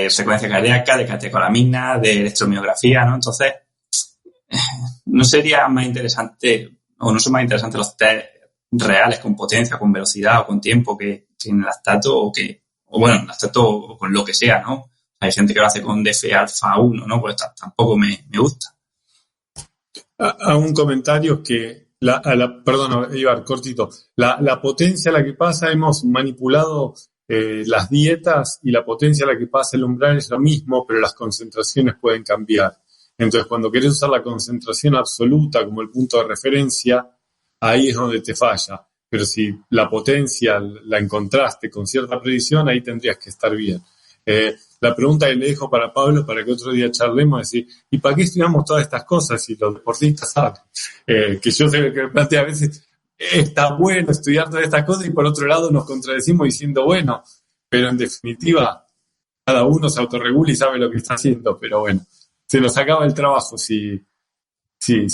frecuencia cardíaca, de catecolamina, de electromiografía, ¿no? Entonces, ¿no sería más interesante o no son más interesantes los test reales con potencia, con velocidad o con tiempo que en el lactato o bueno, en el lactato o con lo que sea, ¿no? Hay gente que lo hace con DF alfa 1, ¿no? Pues tampoco me gusta. A un comentario que, perdón, Ibar, cortito. La potencia a la que pasa, hemos manipulado las dietas y la potencia a la que pasa el umbral es lo mismo, pero las concentraciones pueden cambiar. Entonces, cuando querés usar la concentración absoluta como el punto de referencia, ahí es donde te falla. Pero si la potencia la encontraste con cierta precisión, ahí tendrías que estar bien. La pregunta que le dejo para Pablo, para que otro día charlemos, es decir, ¿y para qué estudiamos todas estas cosas si los deportistas saben? Que yo sé que plantea a veces, está bueno estudiar todas estas cosas y por otro lado nos contradecimos diciendo, bueno, pero en definitiva, cada uno se autorregula y sabe lo que está haciendo, pero bueno, se nos acaba el trabajo si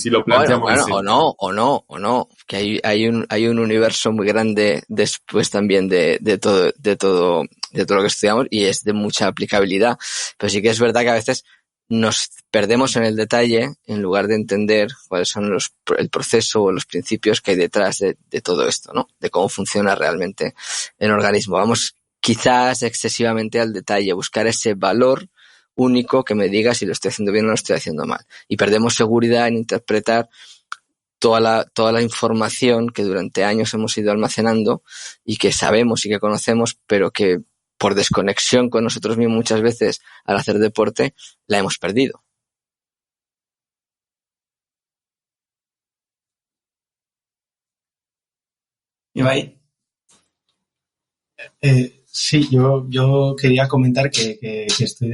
lo planteamos Bueno, así. o no, que hay un universo muy grande después también de todo lo que estudiamos y es de mucha aplicabilidad, pero sí que es verdad que a veces nos perdemos en el detalle en lugar de entender cuáles son el proceso o los principios que hay detrás de todo esto, ¿no? De cómo funciona realmente el organismo. Vamos quizás excesivamente al detalle, buscar ese valor único que me diga si lo estoy haciendo bien o lo estoy haciendo mal. Y perdemos seguridad en interpretar toda la información que durante años hemos ido almacenando y que sabemos y que conocemos, pero que por desconexión con nosotros mismos muchas veces al hacer deporte la hemos perdido. Ibai. Sí, yo quería comentar que estoy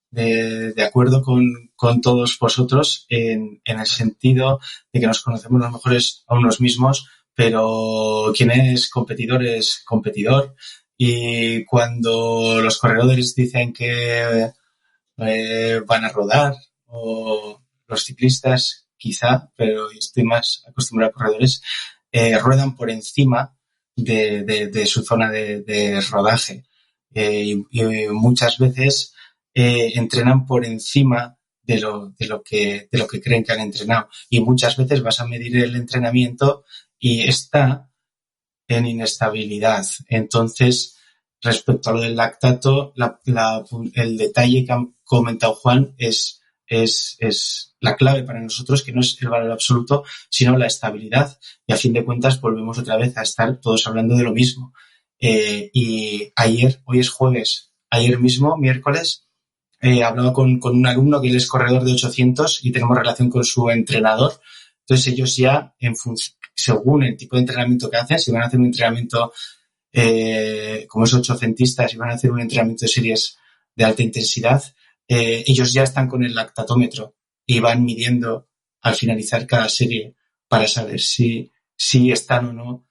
de acuerdo con todos vosotros en el sentido de que nos conocemos los mejores a unos mismos, pero quien es competidor. Y cuando los corredores dicen que van a rodar, o los ciclistas quizá, pero yo estoy más acostumbrado a corredores, ruedan por encima de su zona de rodaje. Y muchas veces entrenan por encima de lo que creen que han entrenado. Y muchas veces vas a medir el entrenamiento y está en inestabilidad. Entonces, respecto a lo del lactato, el detalle que ha comentado Juan es la clave para nosotros, que no es el valor absoluto, sino la estabilidad. Y a fin de cuentas volvemos otra vez a estar todos hablando de lo mismo. Y hoy es jueves, ayer mismo, miércoles, hablaba con un alumno que él es corredor de 800 y tenemos relación con su entrenador. Entonces ellos ya, según el tipo de entrenamiento que hacen, si van a hacer un entrenamiento como es 800istas y van a hacer un entrenamiento de series de alta intensidad, ellos ya están con el lactatómetro y van midiendo al finalizar cada serie para saber si están o no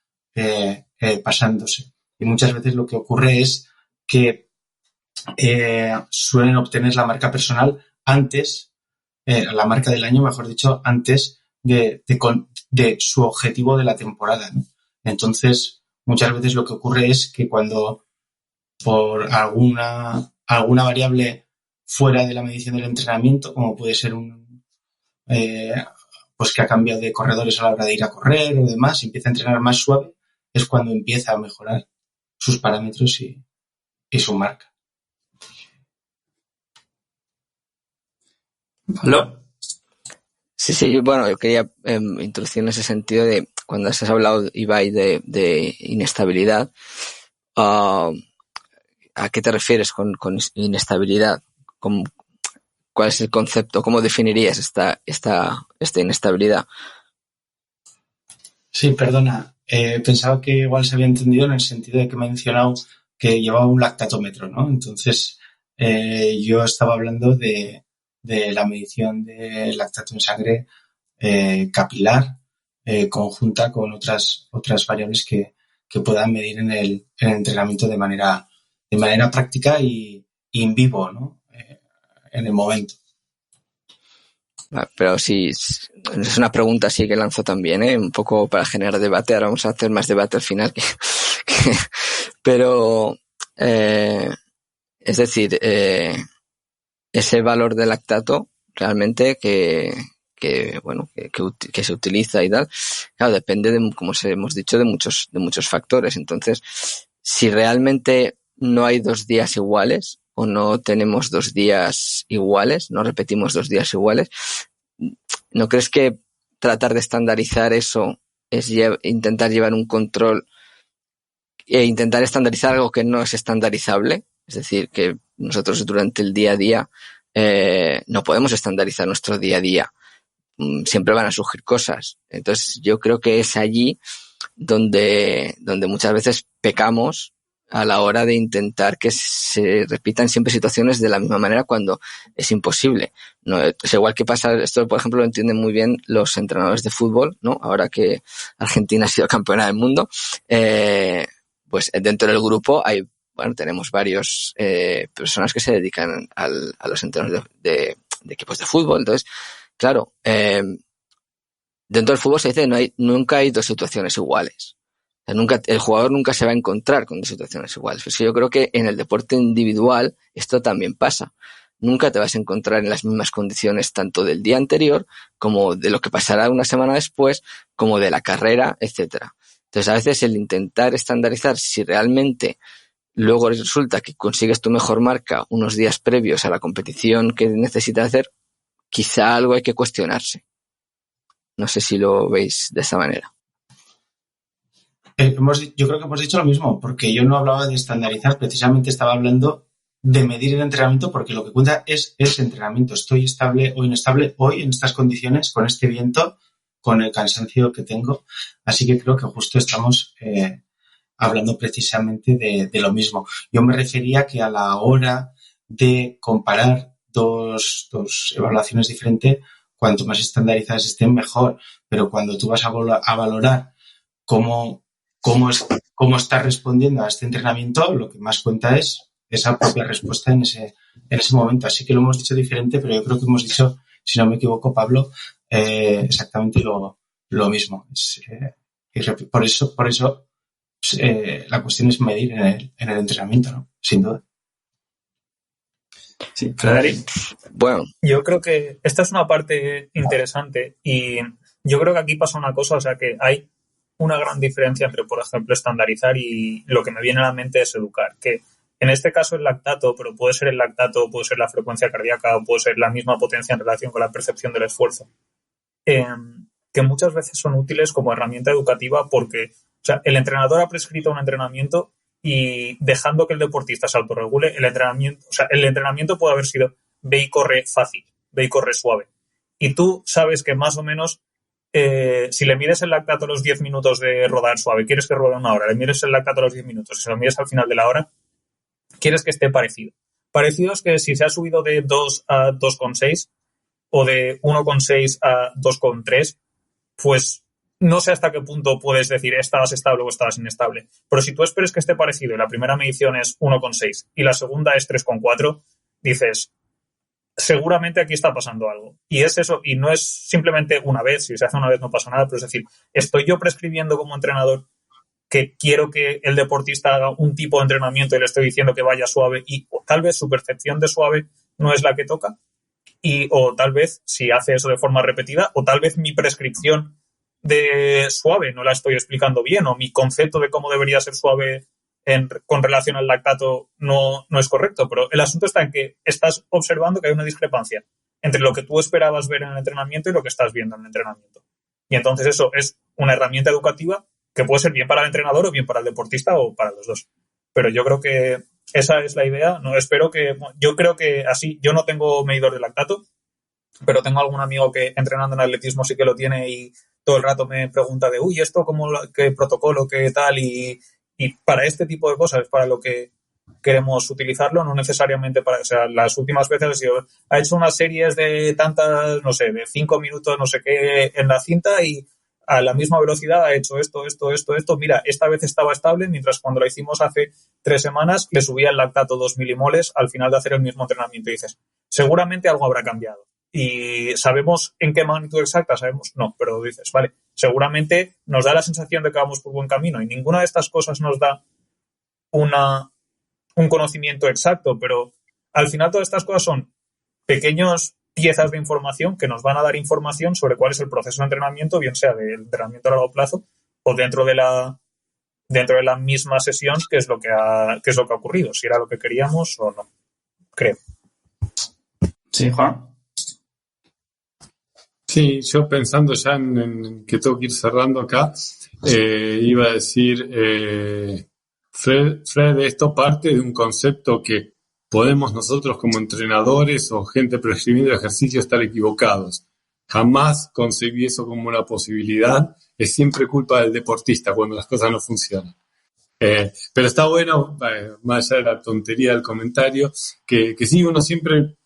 pasándose. Y muchas veces lo que ocurre es que suelen obtener la marca personal antes, la marca del año, mejor dicho, antes de su objetivo de la temporada, ¿no? Entonces, muchas veces lo que ocurre es que cuando por alguna variable fuera de la medición del entrenamiento, como puede ser pues que ha cambiado de corredores a la hora de ir a correr o demás, y empieza a entrenar más suave, es cuando empieza a mejorar sus parámetros y su marca. ¿Pablo? Sí, bueno, yo quería introducir en ese sentido de cuando has hablado, Ibai, de inestabilidad. ¿A qué te refieres con inestabilidad? ¿Cuál es el concepto? ¿Cómo definirías esta inestabilidad? Sí, perdona. Pensaba que igual se había entendido en el sentido de que me he mencionado que llevaba un lactatómetro, ¿no? Entonces, yo estaba hablando de la medición de lactato en sangre capilar, conjunta con otras variables que puedan medir en el entrenamiento de manera práctica y en vivo, ¿no? En el momento. Pero sí, es una pregunta así que lanzo también, un poco para generar debate. Ahora vamos a hacer más debate al final. Pero, es decir, ese valor de lactato realmente que se utiliza y tal, claro, depende de, como hemos dicho, de muchos factores. Entonces, si realmente no hay 2 días iguales o no tenemos 2 días iguales, no repetimos 2 días iguales, ¿no crees que tratar de estandarizar eso es intentar llevar un control e intentar estandarizar algo que no es estandarizable? Es decir, que nosotros durante el día a día no podemos estandarizar nuestro día a día. Siempre van a surgir cosas. Entonces yo creo que es allí donde muchas veces pecamos a la hora de intentar que se repitan siempre situaciones de la misma manera cuando es imposible. No, es igual que pasa, esto por ejemplo lo entienden muy bien los entrenadores de fútbol, ¿no? Ahora que Argentina ha sido campeona del mundo, pues dentro del grupo tenemos varios personas que se dedican a los entrenadores de equipos de fútbol. Entonces, claro, dentro del fútbol se dice nunca hay dos situaciones iguales. O sea, el jugador nunca se va a encontrar con dos situaciones iguales. Pues yo creo que en el deporte individual esto también pasa. Nunca te vas a encontrar en las mismas condiciones tanto del día anterior como de lo que pasará una semana después, como de la carrera, etcétera. Entonces, a veces el intentar estandarizar si realmente luego resulta que consigues tu mejor marca unos días previos a la competición que necesitas hacer, quizá algo hay que cuestionarse. No sé si lo veis de esa manera. Yo creo que hemos dicho lo mismo, porque yo no hablaba de estandarizar, precisamente estaba hablando de medir el entrenamiento, porque lo que cuenta es entrenamiento. Estoy estable o inestable hoy en estas condiciones, con este viento, con el cansancio que tengo. Así que creo que justo estamos hablando precisamente de lo mismo. Yo me refería que a la hora de comparar dos evaluaciones diferentes, cuanto más estandarizadas estén, mejor. Pero cuando tú vas a valorar cómo estás respondiendo a este entrenamiento, lo que más cuenta es esa propia respuesta en ese momento. Así que lo hemos dicho diferente, pero yo creo que hemos dicho, si no me equivoco, Pablo, exactamente lo mismo. Por eso la cuestión es medir en el entrenamiento, ¿no? Sin duda. Sí, Frederic. Bueno, yo creo que esta es una parte interesante y yo creo que aquí pasa una cosa, o sea que hay una gran diferencia entre, por ejemplo, estandarizar y lo que me viene a la mente es educar, que en este caso el lactato, pero puede ser el lactato, puede ser la frecuencia cardíaca o puede ser la misma potencia en relación con la percepción del esfuerzo, que muchas veces son útiles como herramienta educativa porque, o sea, el entrenador ha prescrito un entrenamiento y dejando que el deportista se autorregule, el entrenamiento puede haber sido ve y corre fácil, ve y corre suave. Y tú sabes que más o menos si le mides el lactato a los 10 minutos de rodar suave, quieres que ruede una hora, le mides el lactato a los 10 minutos, si lo mides al final de la hora, quieres que esté parecido. Parecido es que si se ha subido de 2 a 2,6 o de 1,6 a 2,3, pues no sé hasta qué punto puedes decir estabas estable o estabas inestable. Pero si tú esperas que esté parecido y la primera medición es 1,6 y la segunda es 3,4, dices, seguramente aquí está pasando algo. Y es eso, y no es simplemente una vez, si se hace una vez no pasa nada, pero es decir, estoy yo prescribiendo como entrenador que quiero que el deportista haga un tipo de entrenamiento y le estoy diciendo que vaya suave y tal vez su percepción de suave no es la que toca o tal vez si hace eso de forma repetida o tal vez mi prescripción de suave no la estoy explicando bien o mi concepto de cómo debería ser suave con relación al lactato no es correcto, pero el asunto está en que estás observando que hay una discrepancia entre lo que tú esperabas ver en el entrenamiento y lo que estás viendo en el entrenamiento. Y entonces eso es una herramienta educativa que puede ser bien para el entrenador o bien para el deportista o para los dos. Pero yo creo que esa es la idea. Yo creo que así, yo no tengo medidor de lactato, pero tengo algún amigo que entrenando en atletismo sí que lo tiene y todo el rato me pregunta de, esto cómo, qué protocolo, qué tal, y para este tipo de cosas es para lo que queremos utilizarlo, no necesariamente para, o sea, las últimas veces ha hecho unas series de tantas, no sé, de 5 minutos, no sé qué, en la cinta y a la misma velocidad ha hecho esto. Mira, esta vez estaba estable, mientras cuando lo hicimos hace 3 semanas le subía el lactato 2 milimoles al final de hacer el mismo entrenamiento. Y dices, seguramente algo habrá cambiado. Y ¿sabemos en qué magnitud exacta? ¿Sabemos? No, pero dices, vale, seguramente nos da la sensación de que vamos por buen camino y ninguna de estas cosas nos da un conocimiento exacto, pero al final todas estas cosas son pequeñas piezas de información que nos van a dar información sobre cuál es el proceso de entrenamiento, bien sea del entrenamiento a largo plazo o dentro de la misma sesión, qué es lo que ha ocurrido, si era lo que queríamos o no, creo. Sí, Juan. Sí, yo pensando ya en que tengo que ir cerrando acá, iba a decir, Fred, esto parte de un concepto que podemos nosotros como entrenadores o gente prescribiendo ejercicio estar equivocados. Jamás concebí eso como una posibilidad. Es siempre culpa del deportista cuando las cosas no funcionan. Pero está bueno, más allá de la tontería del comentario, que sí, uno siempre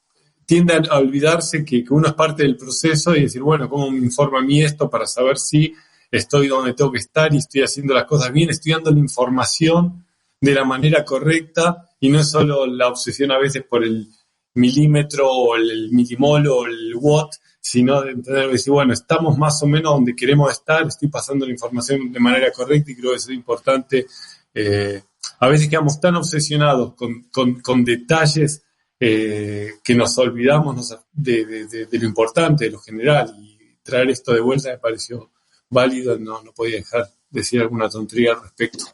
tiende a olvidarse que uno es parte del proceso y decir, bueno, ¿cómo me informa a mí esto para saber si estoy donde tengo que estar y estoy haciendo las cosas bien? Estoy dando la información de la manera correcta y no es solo la obsesión a veces por el milímetro o el milimol o el watt, sino de entender, decir, bueno, estamos más o menos donde queremos estar, estoy pasando la información de manera correcta y creo que eso es importante. A veces quedamos tan obsesionados con detalles que nos olvidamos de lo importante, de lo general, y traer esto de vuelta me pareció válido, no podía dejar de decir alguna tontería al respecto.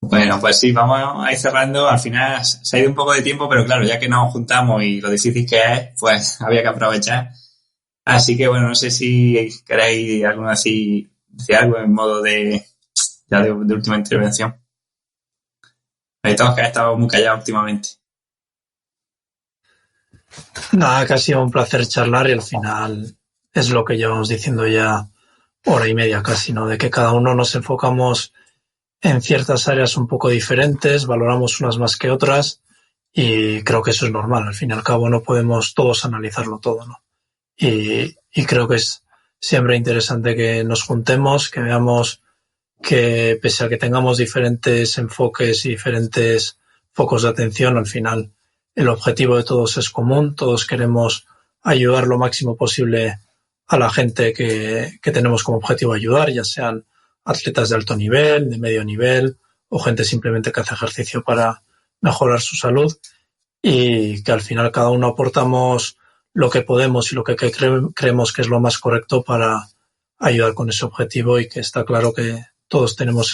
Bueno, pues sí, vamos a ir cerrando. Al final se ha ido un poco de tiempo, pero claro, ya que nos juntamos y lo difícil que es, pues había que aprovechar. Así que bueno, no sé si queréis alguno así, decir algo en modo de última intervención. Hay todos que han estado muy callados últimamente. Nada, que ha sido un placer charlar y al final es lo que llevamos diciendo ya hora y media casi, ¿no? De que cada uno nos enfocamos en ciertas áreas un poco diferentes, valoramos unas más que otras y creo que eso es normal. Al fin y al cabo no podemos todos analizarlo todo, ¿no? Y creo que es siempre interesante que nos juntemos, que veamos que pese a que tengamos diferentes enfoques y diferentes focos de atención, al final el objetivo de todos es común, todos queremos ayudar lo máximo posible a la gente que tenemos como objetivo ayudar, ya sean atletas de alto nivel, de medio nivel o gente simplemente que hace ejercicio para mejorar su salud y que al final cada uno aportamos lo que podemos y lo que creemos que es lo más correcto para ayudar con ese objetivo y que está claro que todos tenemos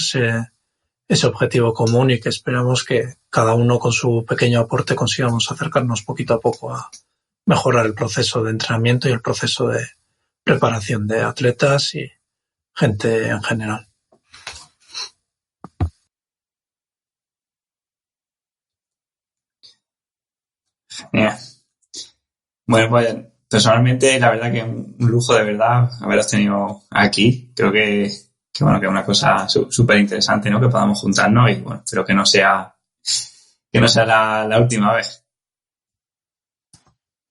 ese objetivo común y que esperamos que cada uno con su pequeño aporte consigamos acercarnos poquito a poco a mejorar el proceso de entrenamiento y el proceso de preparación de atletas y gente en general. Genial. Bueno, pues personalmente la verdad que es un lujo de verdad haberos tenido aquí. Creo que bueno, que es una cosa súper interesante, ¿no? Que podamos juntarnos y bueno, espero que no sea la última vez.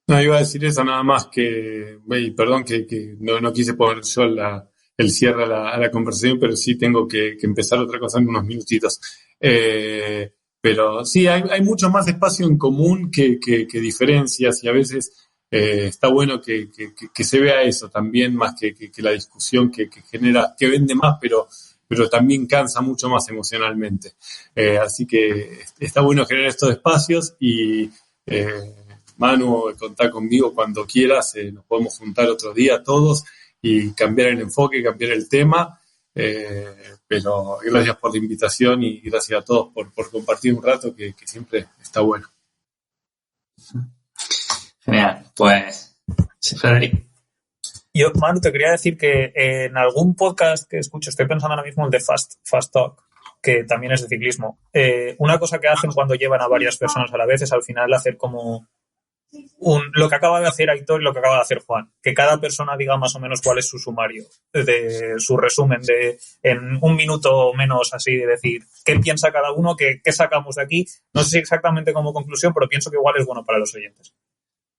No, iba a decir eso nada más perdón que no quise poner yo el cierre a la conversación, pero sí tengo que empezar otra cosa en unos minutitos. Pero sí, hay mucho más espacio en común que diferencias y a veces está bueno que se vea eso también más que la discusión que genera, que vende más, pero también cansa mucho más emocionalmente. Así que está bueno generar estos espacios y Manu, contá conmigo cuando quieras, nos podemos juntar otro día todos y cambiar el enfoque, cambiar el tema. Pero gracias por la invitación y gracias a todos por compartir un rato que siempre está bueno. Genial, pues sí, Federico. Yo, Manu, te quería decir que en algún podcast que escucho, estoy pensando ahora mismo en The Fast Talk, que también es de ciclismo. Una cosa que hacen cuando llevan a varias personas a la vez es al final hacer como lo que acaba de hacer Aitor y lo que acaba de hacer Juan, que cada persona diga más o menos cuál es su sumario, de su resumen en un minuto o menos, así de decir qué piensa cada uno, qué sacamos de aquí. No sé si exactamente como conclusión, pero pienso que igual es bueno para los oyentes.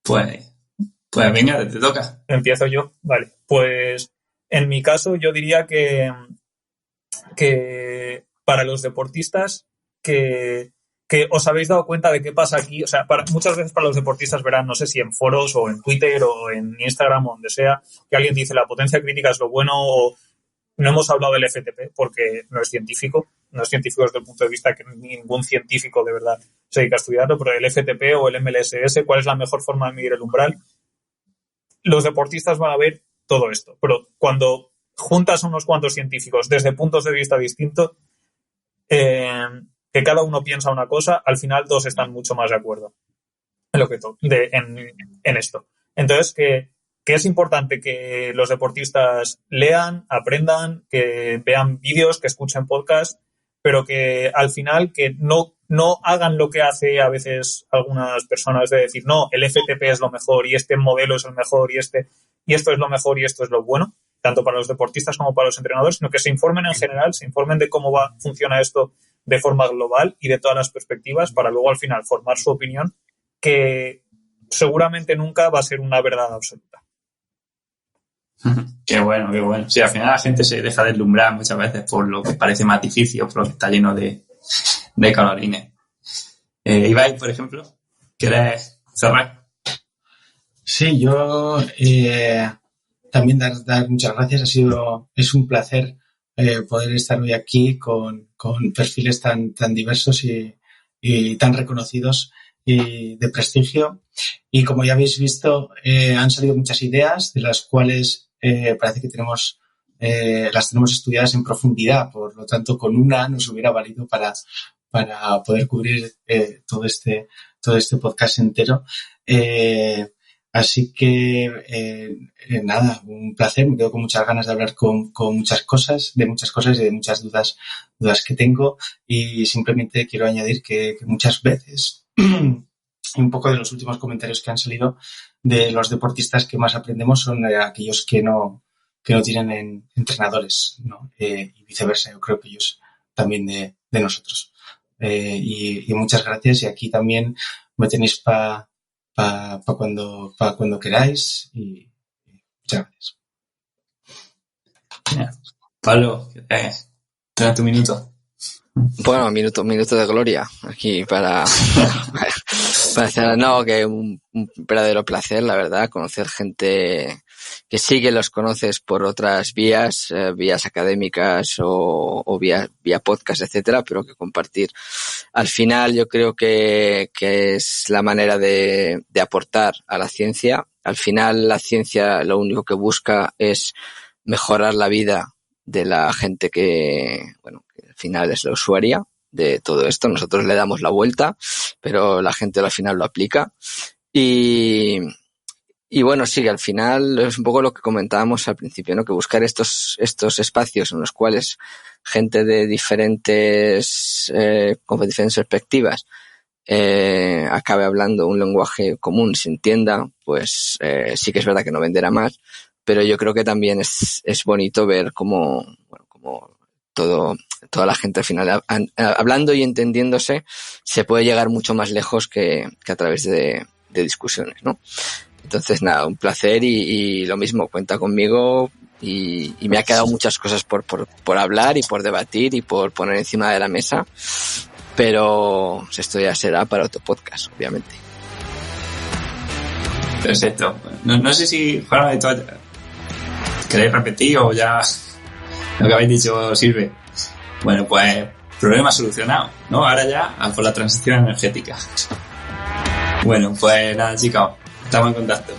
Pues venga, te toca. Empiezo yo, vale. Pues en mi caso yo diría que para los deportistas que os habéis dado cuenta de qué pasa aquí, o sea, muchas veces para los deportistas verán, no sé si en foros o en Twitter o en Instagram o donde sea, que alguien dice la potencia crítica es lo bueno o no hemos hablado del FTP porque no es científico desde el punto de vista que ningún científico de verdad se dedica a estudiarlo, pero el FTP o el MLSS, ¿cuál es la mejor forma de medir el umbral? Los deportistas van a ver todo esto, pero cuando juntas a unos cuantos científicos desde puntos de vista distintos, que cada uno piensa una cosa, al final todos están mucho más de acuerdo en lo que en esto. Entonces, que que es importante que los deportistas lean, aprendan, que vean vídeos, que escuchen podcasts, pero que al final que no hagan lo que hace a veces algunas personas de decir, no, el FTP es lo mejor y este modelo es el mejor y esto es lo mejor y esto es lo bueno, tanto para los deportistas como para los entrenadores, sino que se informen en general, se informen de cómo funciona esto de forma global y de todas las perspectivas para luego al final formar su opinión, que seguramente nunca va a ser una verdad absoluta. Qué bueno, qué bueno. Sí, al final la gente se deja deslumbrar muchas veces por lo que parece más difícil o por lo que está lleno de colorines. Ibai, por ejemplo, ¿quieres cerrar? Sí, yo también dar muchas gracias. Es un placer poder estar hoy aquí con perfiles tan diversos y tan reconocidos y de prestigio. Y como ya habéis visto, han salido muchas ideas de las cuales parece que las tenemos estudiadas en profundidad. Por lo tanto, con una nos hubiera valido para poder cubrir todo este podcast entero. Así que nada, un placer. Me quedo con muchas ganas de hablar con muchas cosas y de muchas dudas que tengo. Y simplemente quiero añadir que muchas veces un poco de los últimos comentarios que han salido de los deportistas que más aprendemos son aquellos que no tienen entrenadores, ¿no? Y viceversa. Yo creo que ellos también de nosotros. Y muchas gracias. Y aquí también me tenéis para cuando queráis. Y muchas gracias. Pablo, tienes tu minuto. Bueno, minuto de gloria aquí para hacer, no, que un verdadero placer, la verdad, conocer gente que sí que los conoces por otras vías académicas o vía podcast, etcétera, pero que compartir. Al final yo creo que es la manera de aportar a la ciencia. Al final la ciencia lo único que busca es mejorar la vida de la gente que al final es la usuaria de todo esto. Nosotros le damos la vuelta, pero la gente al final lo aplica. Y bueno, sí, al final es un poco lo que comentábamos al principio, ¿no? Que buscar estos espacios en los cuales gente de diferentes con diferentes perspectivas acabe hablando un lenguaje común, se entienda, pues sí que es verdad que no venderá más, pero yo creo que también es bonito ver cómo toda la gente al final hablando y entendiéndose se puede llegar mucho más lejos que a través de discusiones, ¿no? Entonces nada, un placer y lo mismo, cuenta conmigo y me ha quedado muchas cosas por hablar y por debatir y por poner encima de la mesa, pero esto ya será para otro podcast, obviamente. Perfecto. No sé si, Juan, ¿queréis repetir o ya lo que habéis dicho sirve? Bueno, pues problema solucionado, ¿no? Ahora ya por la transición energética. Bueno, pues nada, chicos, estamos en contacto.